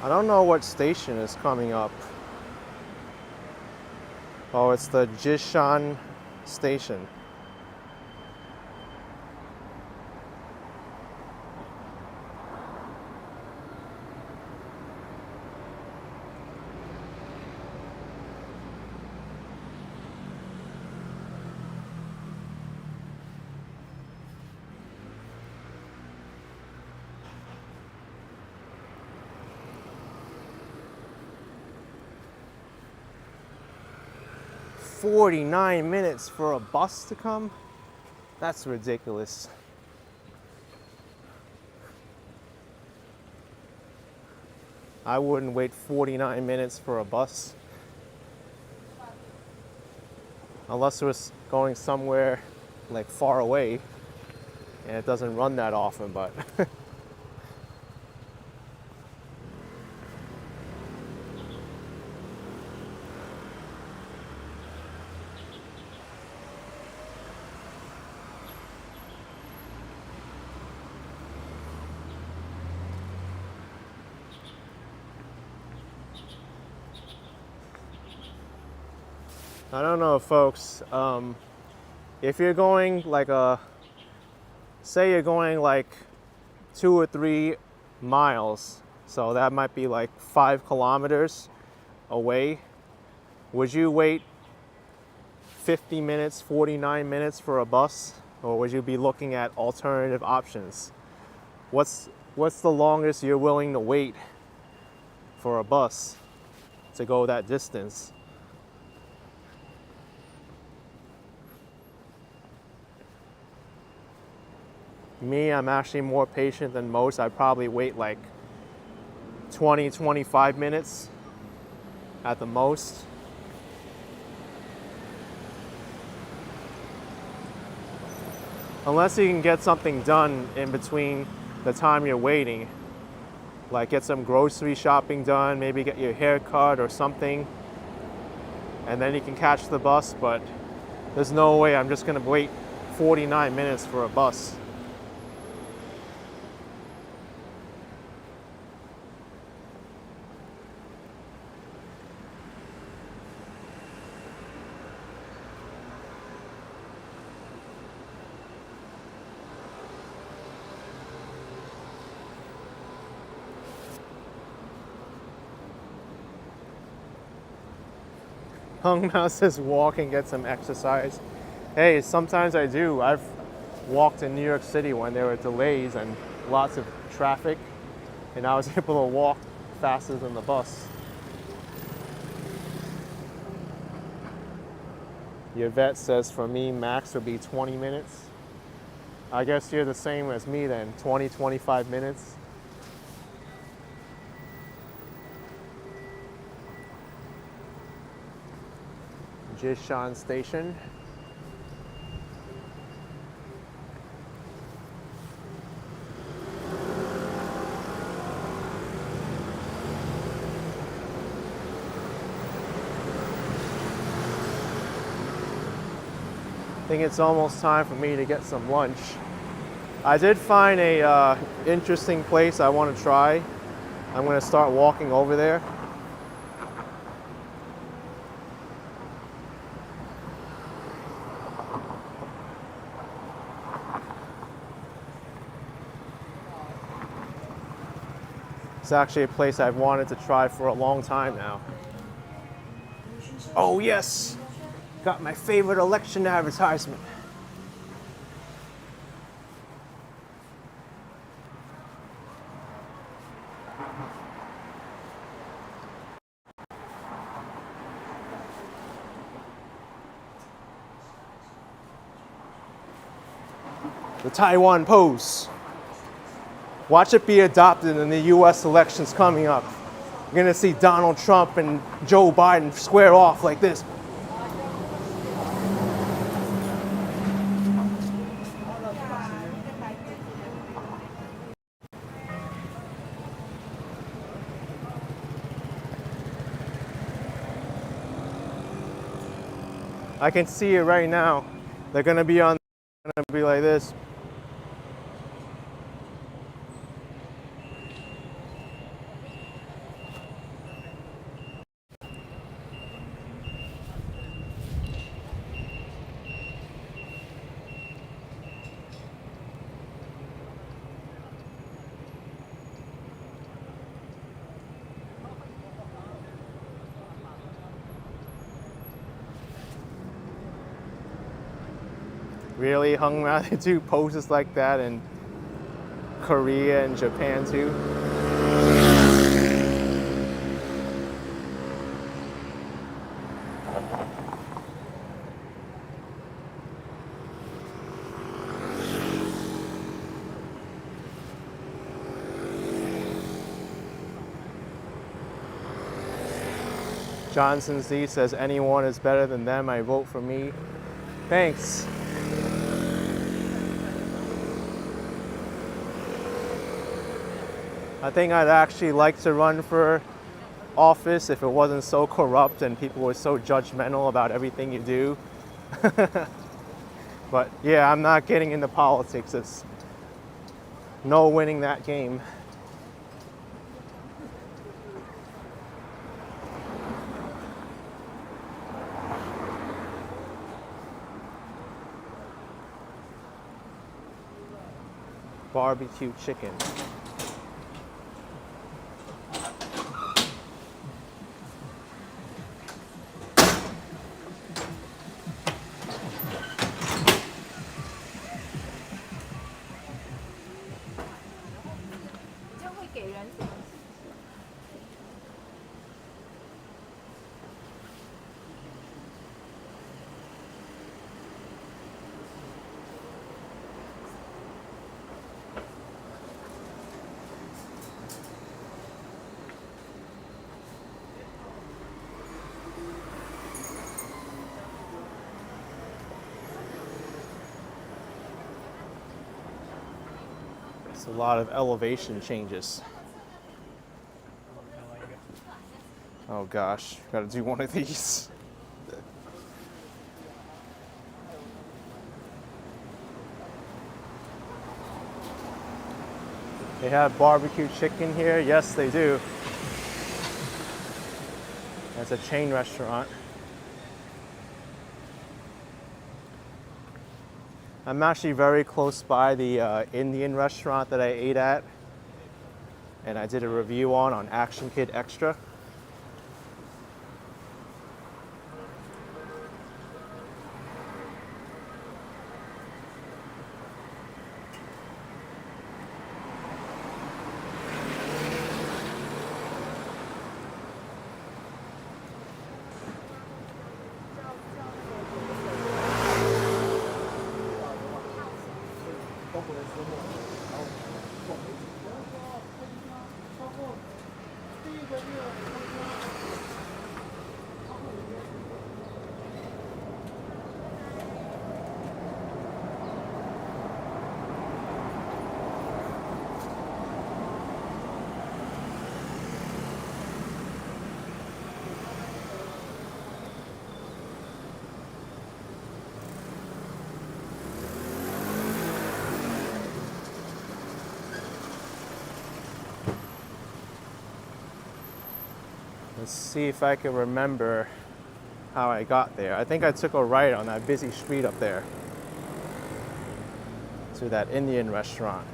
I don't know what station is coming up. Oh, it's the Jishan station. $49 for a bus to come? That's ridiculous. I wouldn't wait 49 minutes for a bus. Unless it was going somewhere like far away and it doesn't run that often, but I don't know, folks. If you're going like say you're going like 2 or 3 miles, so that might be like 5 kilometers away, would you wait 50 minutes, 49 minutes for a bus? Or would you be looking at alternative options? What's the longest you're willing to wait for a bus to go that distance? Me, I'm actually more patient than most. I'd probably wait like 20, 25 minutes at the most. Unless you can get something done in between the time you're waiting, like get some grocery shopping done, maybe get your hair cut or something, and then you can catch the bus, but there's no way I'm just gonna wait 49 minutes for a bus. Hung Mao says walk and get some exercise. Hey, sometimes I do. I've walked in New York City when there were delays and lots of traffic, and I was able to walk faster than the bus. Yvette says for me, max would be 20 minutes. I guess you're the same as me then, 20, 25 minutes. Jishan Station. I think it's almost time for me to get some lunch. I did find a interesting place I want to try. I'm going to start walking over there. It's actually a place I've wanted to try for a long time now. Oh yes! Got my favorite election advertisement. The Taiwan pose. Watch it be adopted in the US elections coming up. You're gonna see Donald Trump and Joe Biden square off like this. I can see it right now. They're gonna be on, gonna be like this. Really hung around to do poses like that in Korea and Japan too. Johnson Z says anyone is better than them. I vote for me. Thanks. I think I'd actually like to run for office if it wasn't so corrupt and people were so judgmental about everything you do. But yeah, I'm not getting into politics. It's no winning that game. Barbecue chicken. It's a lot of elevation changes. Oh gosh, gotta do one of these. They have barbecue chicken here? Yes, they do. It's a chain restaurant. I'm actually very close by the Indian restaurant that I ate at and I did a review on Action Kid Extra. Let's see if I can remember how I got there. I think I took a right on that busy street up there to that Indian restaurant.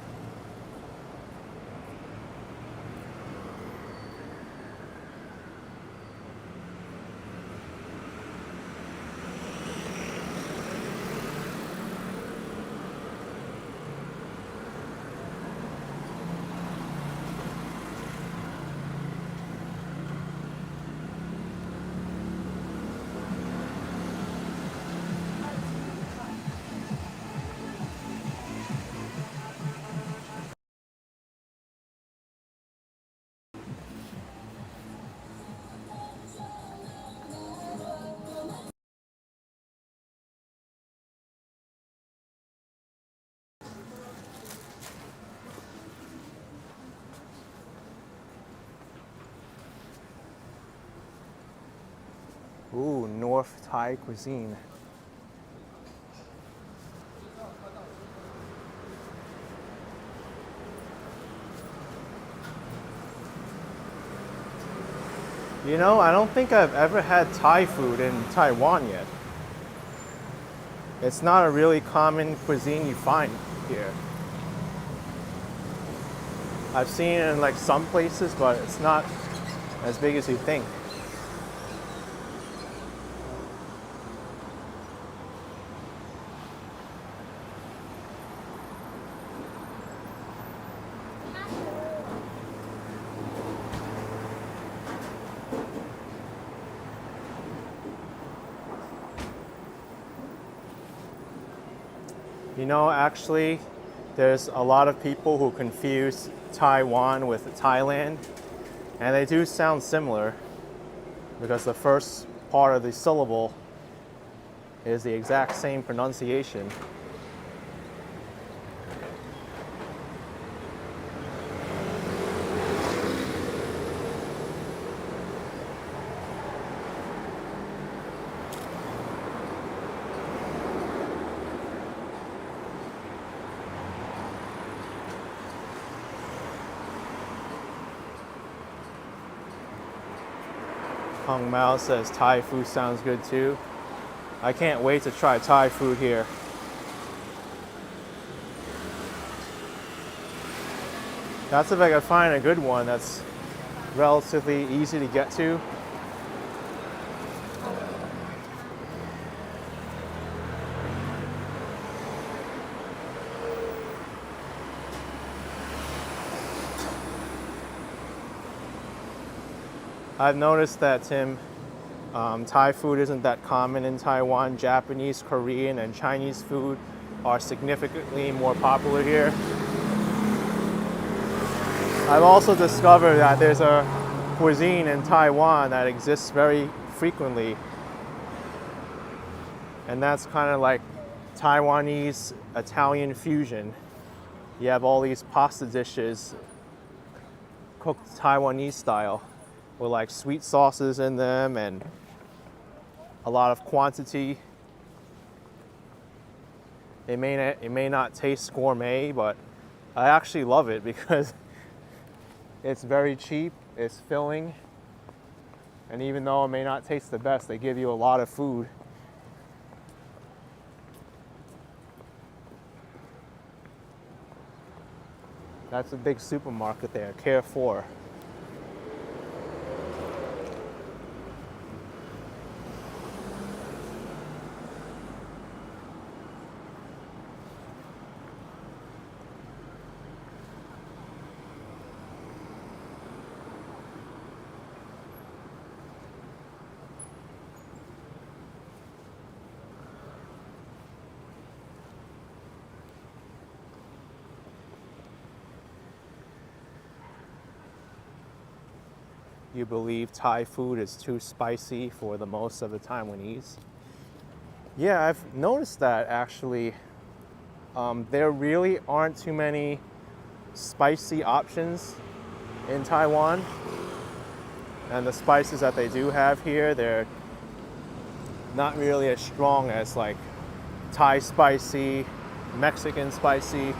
Ooh, North Thai cuisine. You know, I don't think I've ever had Thai food in Taiwan yet. It's not a really common cuisine you find here. I've seen it in like some places, but it's not as big as you think. You know, actually, there's a lot of people who confuse Taiwan with Thailand, and they do sound similar because the first part of the syllable is the exact same pronunciation. Hung Mao says Thai food sounds good too. I can't wait to try Thai food here. That's if I can find a good one that's relatively easy to get to. I've noticed that, Tim, Thai food isn't that common in Taiwan. Japanese, Korean, and Chinese food are significantly more popular here. I've also discovered that there's a cuisine in Taiwan that exists very frequently, and that's kind of like Taiwanese Italian fusion. You have all these pasta dishes cooked Taiwanese style with like sweet sauces in them and a lot of quantity. It may not taste gourmet, but I actually love it because it's very cheap, it's filling, and even though it may not taste the best, they give you a lot of food. That's a big supermarket there, Carrefour. You believe Thai food is too spicy for the most of the Taiwanese? Yeah, I've noticed that actually. There really aren't too many spicy options in Taiwan. And the spices that they do have here, they're not really as strong as like Thai spicy, Mexican spicy.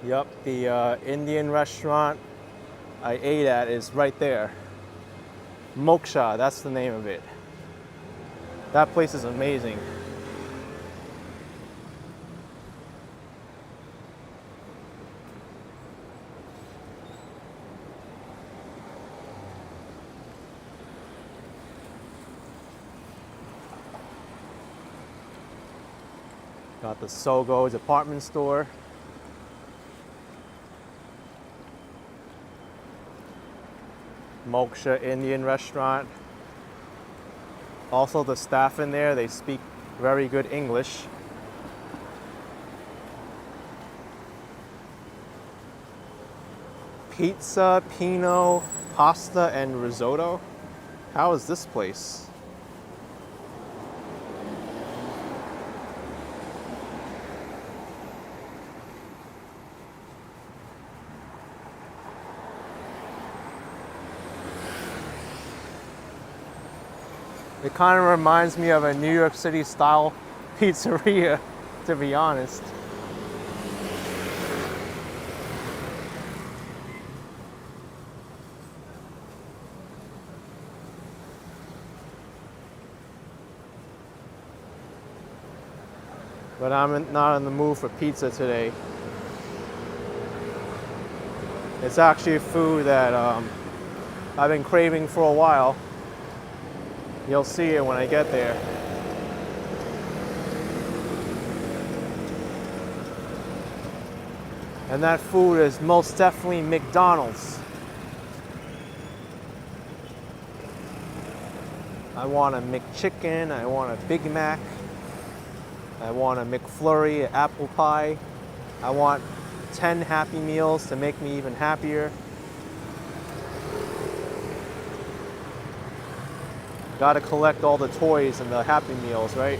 Yup, the Indian restaurant I ate at is right there. Moksha, that's the name of it. That place is amazing. Got the Sogo department store. Moksha Indian restaurant. Also, the staff in there, they speak very good English. Pizza, Pinot, pasta, and risotto. How is this place? It kind of reminds me of a New York City style pizzeria, to be honest. But I'm not in the mood for pizza today. It's actually food that I've been craving for a while. You'll see it when I get there. And that food is most definitely McDonald's. I want a McChicken, I want a Big Mac, I want a McFlurry, an apple pie. I want 10 Happy Meals to make me even happier. Gotta collect all the toys and the Happy Meals, right?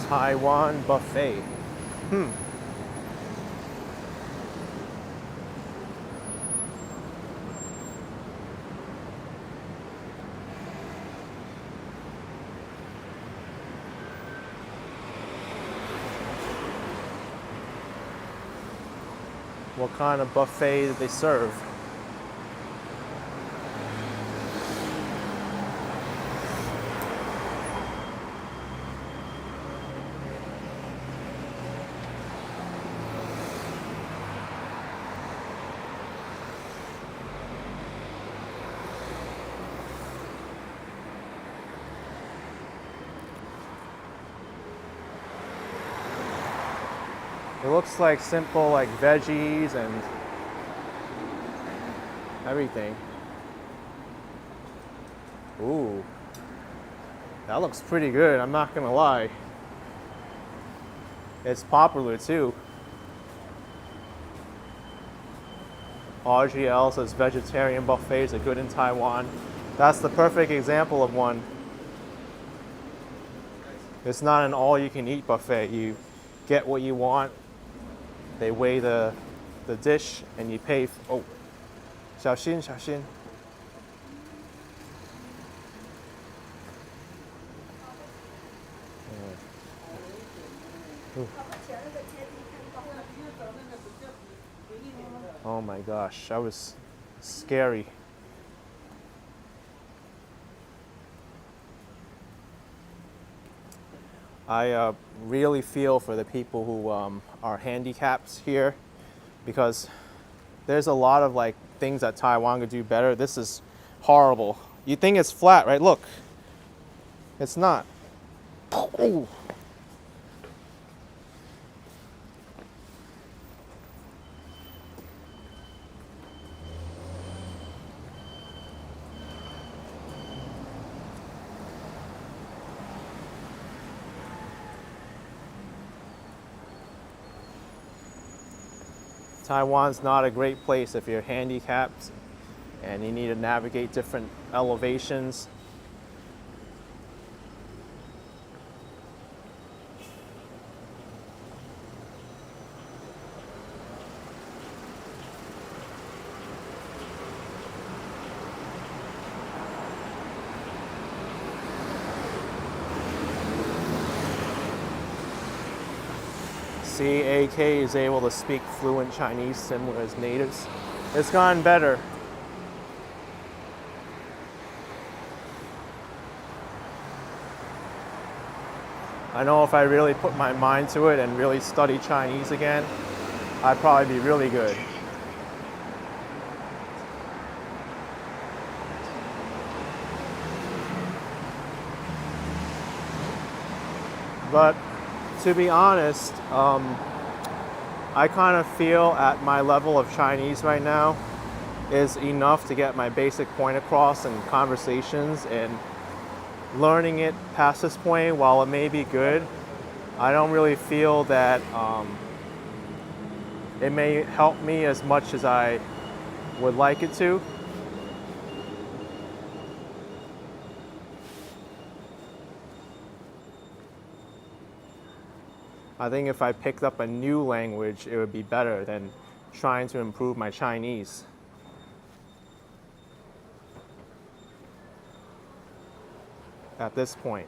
Taiwan buffet. What kind of buffet do they serve? It looks like simple, like veggies and everything. Ooh, that looks pretty good, I'm not gonna lie. It's popular too. RGL says vegetarian buffets are good in Taiwan. That's the perfect example of one. It's not an all-you-can-eat buffet. You get what you want. They weigh the dish and you pay. Oh, 小心小心. Oh my gosh, that was scary. I really feel for the people who are handicapped here, because there's a lot of like things that Taiwan could do better. This is horrible. You think it's flat, right? Look, it's not. Oh. Taiwan's not a great place if you're handicapped and you need to navigate different elevations. See, AK is able to speak fluent Chinese similar as natives. It's gotten better. I know if I really put my mind to it and really study Chinese again, I'd probably be really good. But to be honest, I kind of feel at my level of Chinese right now is enough to get my basic point across in conversations, and learning it past this point, while it may be good, I don't really feel that it may help me as much as I would like it to. I think if I picked up a new language, it would be better than trying to improve my Chinese. At this point.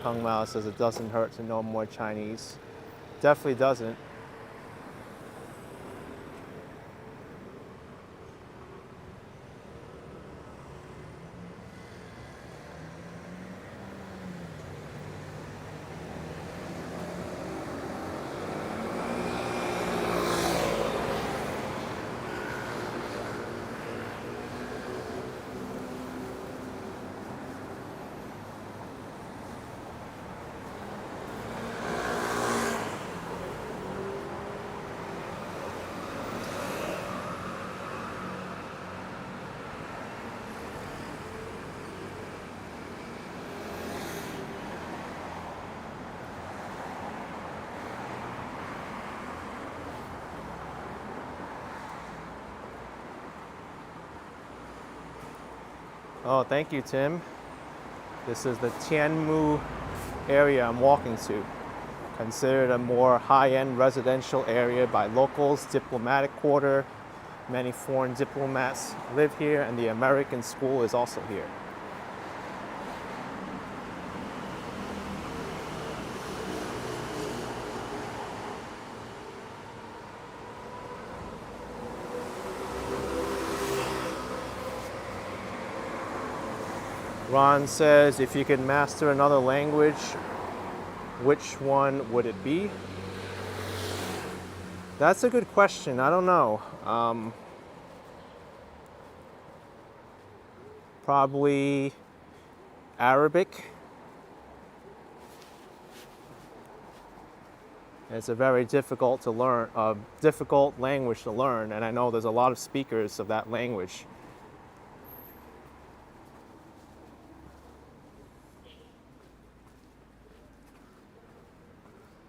Hung Mao says it doesn't hurt to know more Chinese. Definitely doesn't. Oh, thank you, Tim. This is the Tianmu area I'm walking to, considered a more high-end residential area by locals, diplomatic quarter. Many foreign diplomats live here, and the American school is also here. Ron says, if you could master another language, which one would it be? That's a good question. I don't know. Probably Arabic. It's a very difficult language to learn, and I know there's a lot of speakers of that language.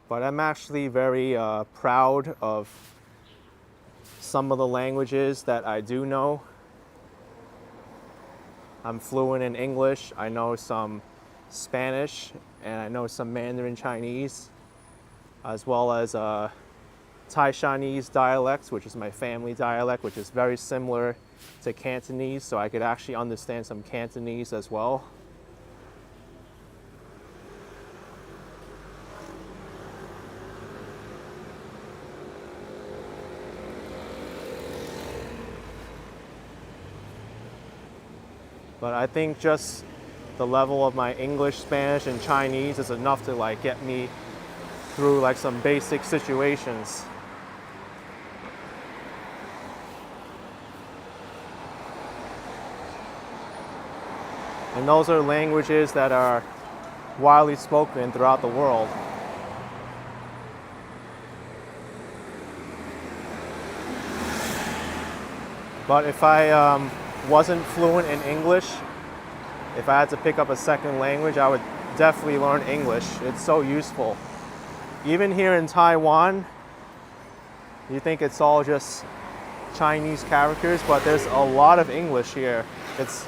But I'm actually very proud of some of the languages that I do know. I'm fluent in English, I know some Spanish, and I know some Mandarin Chinese, as well as Taishanese dialects, which is my family dialect, which is very similar to Cantonese, so I could actually understand some Cantonese as well. But I think just the level of my English, Spanish, and Chinese is enough to like get me through like some basic situations. And those are languages that are widely spoken throughout the world. But if I wasn't fluent in English, if I had to pick up a second language, I would definitely learn English. It's so useful. Even here in Taiwan, you think it's all just Chinese characters, but there's a lot of English here. It's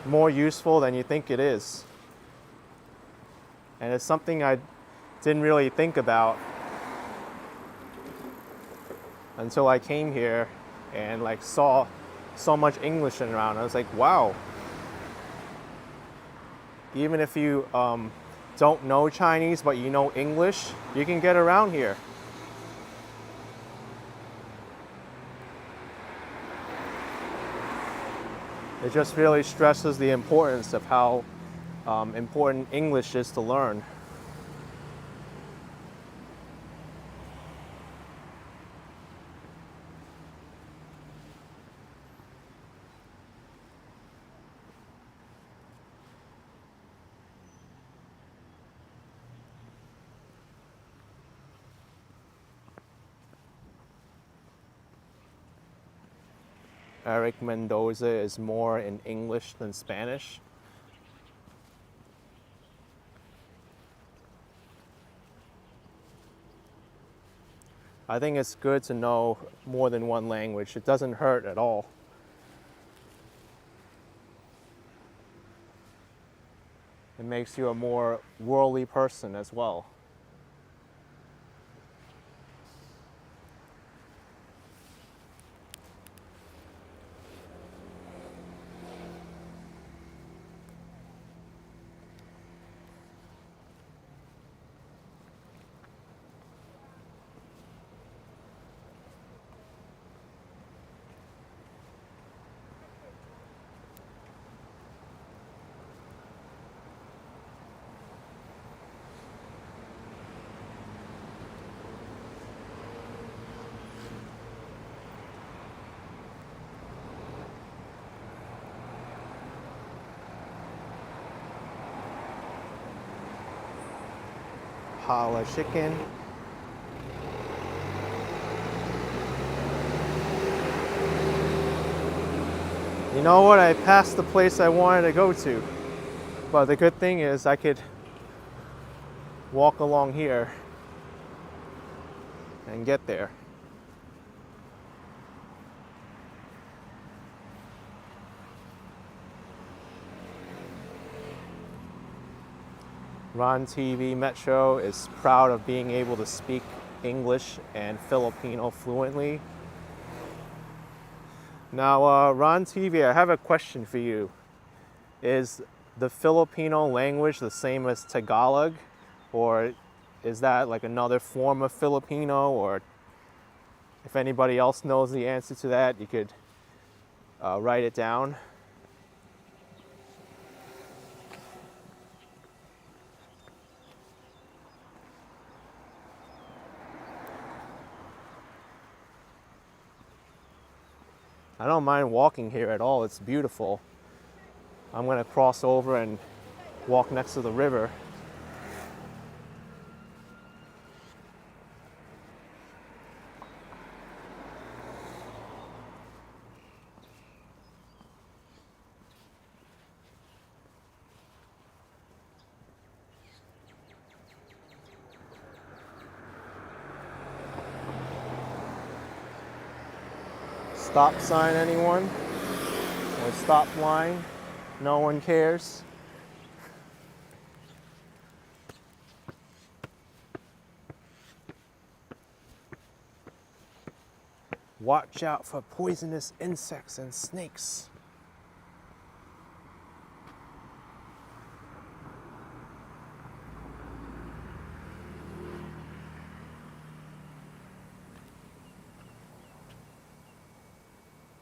more useful than you think it is. And it's something I didn't really think about until I came here and like saw so much English around. I was like, wow. Even if you don't know Chinese, but you know English, you can get around here. It just really stresses the importance of how important English is to learn. Eric Mendoza is more in English than Spanish. I think it's good to know more than one language. It doesn't hurt at all. It makes you a more worldly person as well. Hala chicken. You know what? I passed the place I wanted to go to. But the good thing is I could walk along here and get there. Ron TV Metro is proud of being able to speak English and Filipino fluently. Now, Ron TV, I have a question for you. Is the Filipino language the same as Tagalog? Or is that like another form of Filipino? Or if anybody else knows the answer to that, you could write it down. I don't mind walking here at all. It's beautiful. I'm going to cross over and walk next to the river. Stop sign, anyone? Or stop line? No one cares. Watch out for poisonous insects and snakes.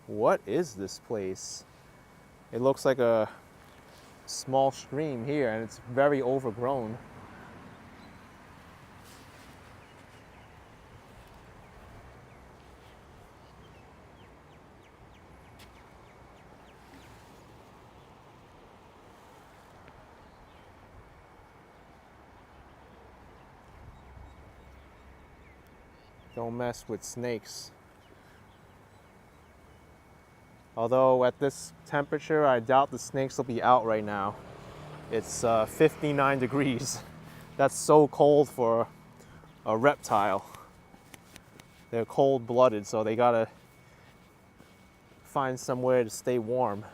What is this place? It looks like a small stream here and it's very overgrown. Don't mess with snakes. Although at this temperature, I doubt the snakes will be out right now. It's 59 degrees. That's so cold for a reptile. They're cold-blooded, so they gotta find somewhere to stay warm.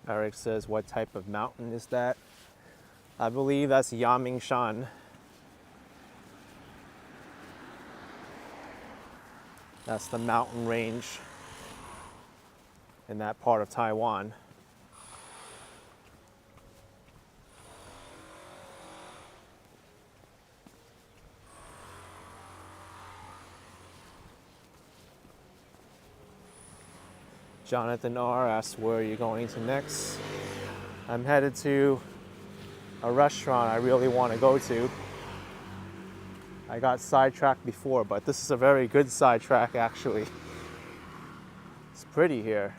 Eric says, what type of mountain is that? I believe that's Yamingshan. That's the mountain range in that part of Taiwan. Jonathan R. asks, where are you going to next? I'm headed to a restaurant I really want to go to. I got sidetracked before, but this is a very good sidetrack actually. It's pretty here.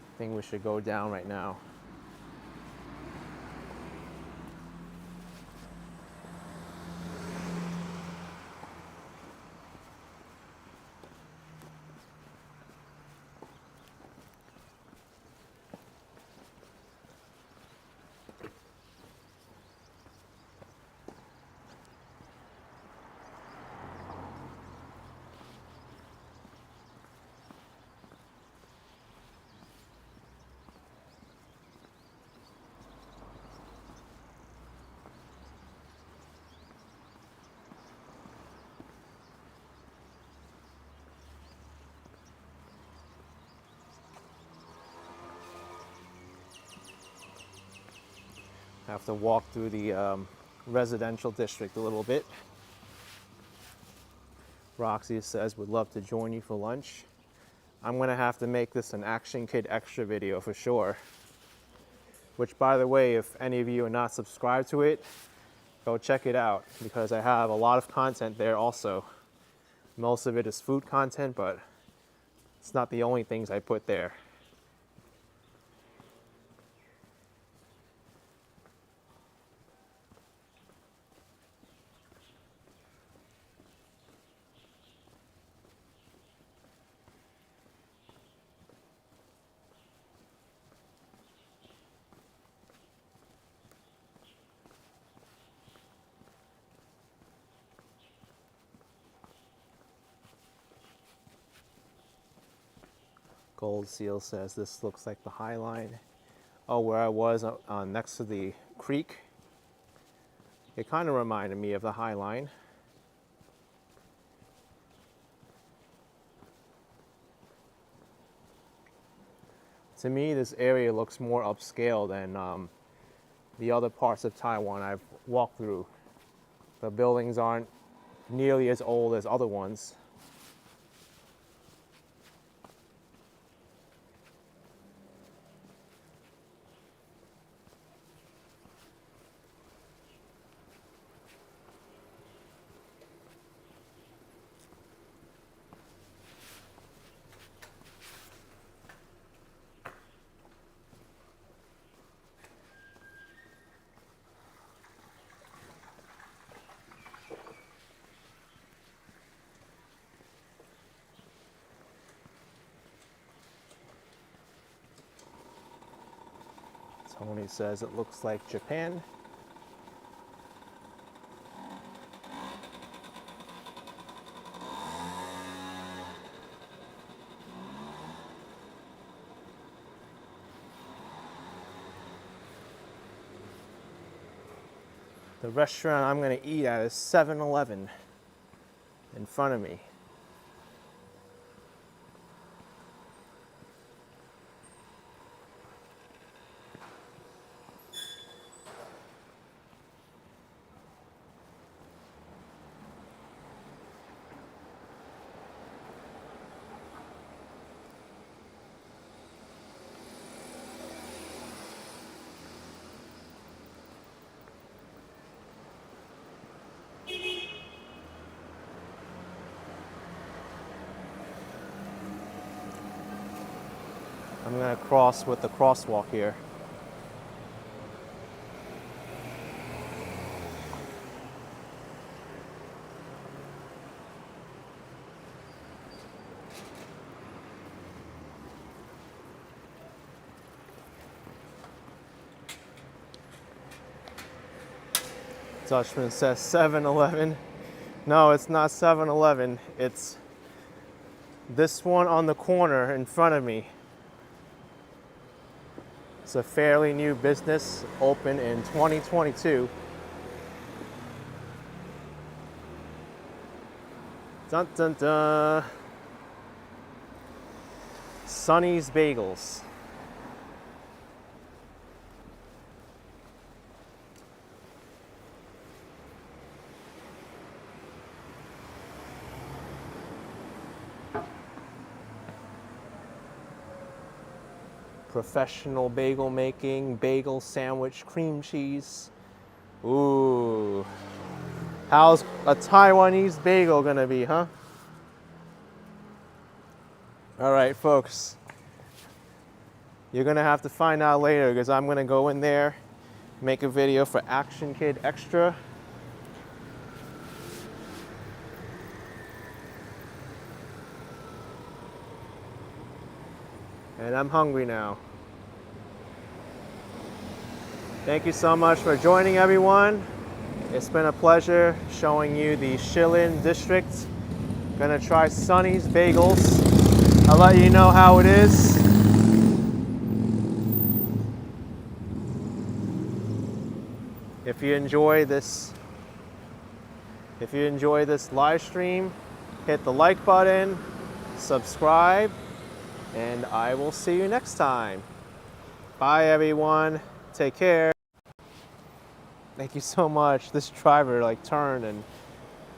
I think we should go down right now. I have to walk through the residential district a little bit. Roxy says, would love to join you for lunch. I'm gonna have to make this an Action Kid Extra video for sure. Which, by the way, if any of you are not subscribed to it, go check it out because I have a lot of content there also. Most of it is food content, but it's not the only things I put there. Gold Seal says this looks like the High Line. Oh, where I was next to the creek. It kind of reminded me of the High Line. To me, this area looks more upscale than the other parts of Taiwan I've walked through. The buildings aren't nearly as old as other ones. Tony says it looks like Japan. The restaurant I'm going to eat at is 7-Eleven in front of me. I'm gonna cross with the crosswalk here. Dutchman says 7-Eleven. No, it's not 7-Eleven. It's this one on the corner in front of me. It's a fairly new business, opened in 2022. Dun dun dun. Sonny's Bagels. Professional bagel making, bagel sandwich, cream cheese. Ooh. How's a Taiwanese bagel gonna be, huh? All right, folks. You're gonna have to find out later because I'm gonna go in there, make a video for Action Kid Extra. And I'm hungry now. Thank you so much for joining, everyone. It's been a pleasure showing you the Shilin district. Gonna try Sonny's Bagels. I'll let you know how it is. If you enjoy this live stream, hit the like button, subscribe, and I will see you next time. Bye, everyone. Take care. Thank you so much. This driver like turned and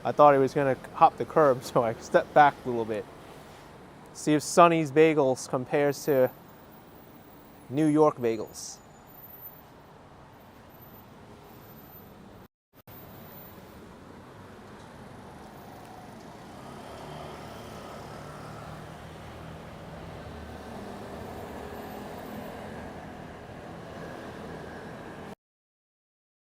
I thought he was gonna hop the curb, so I stepped back a little bit. See if Sonny's Bagels compares to New York bagels.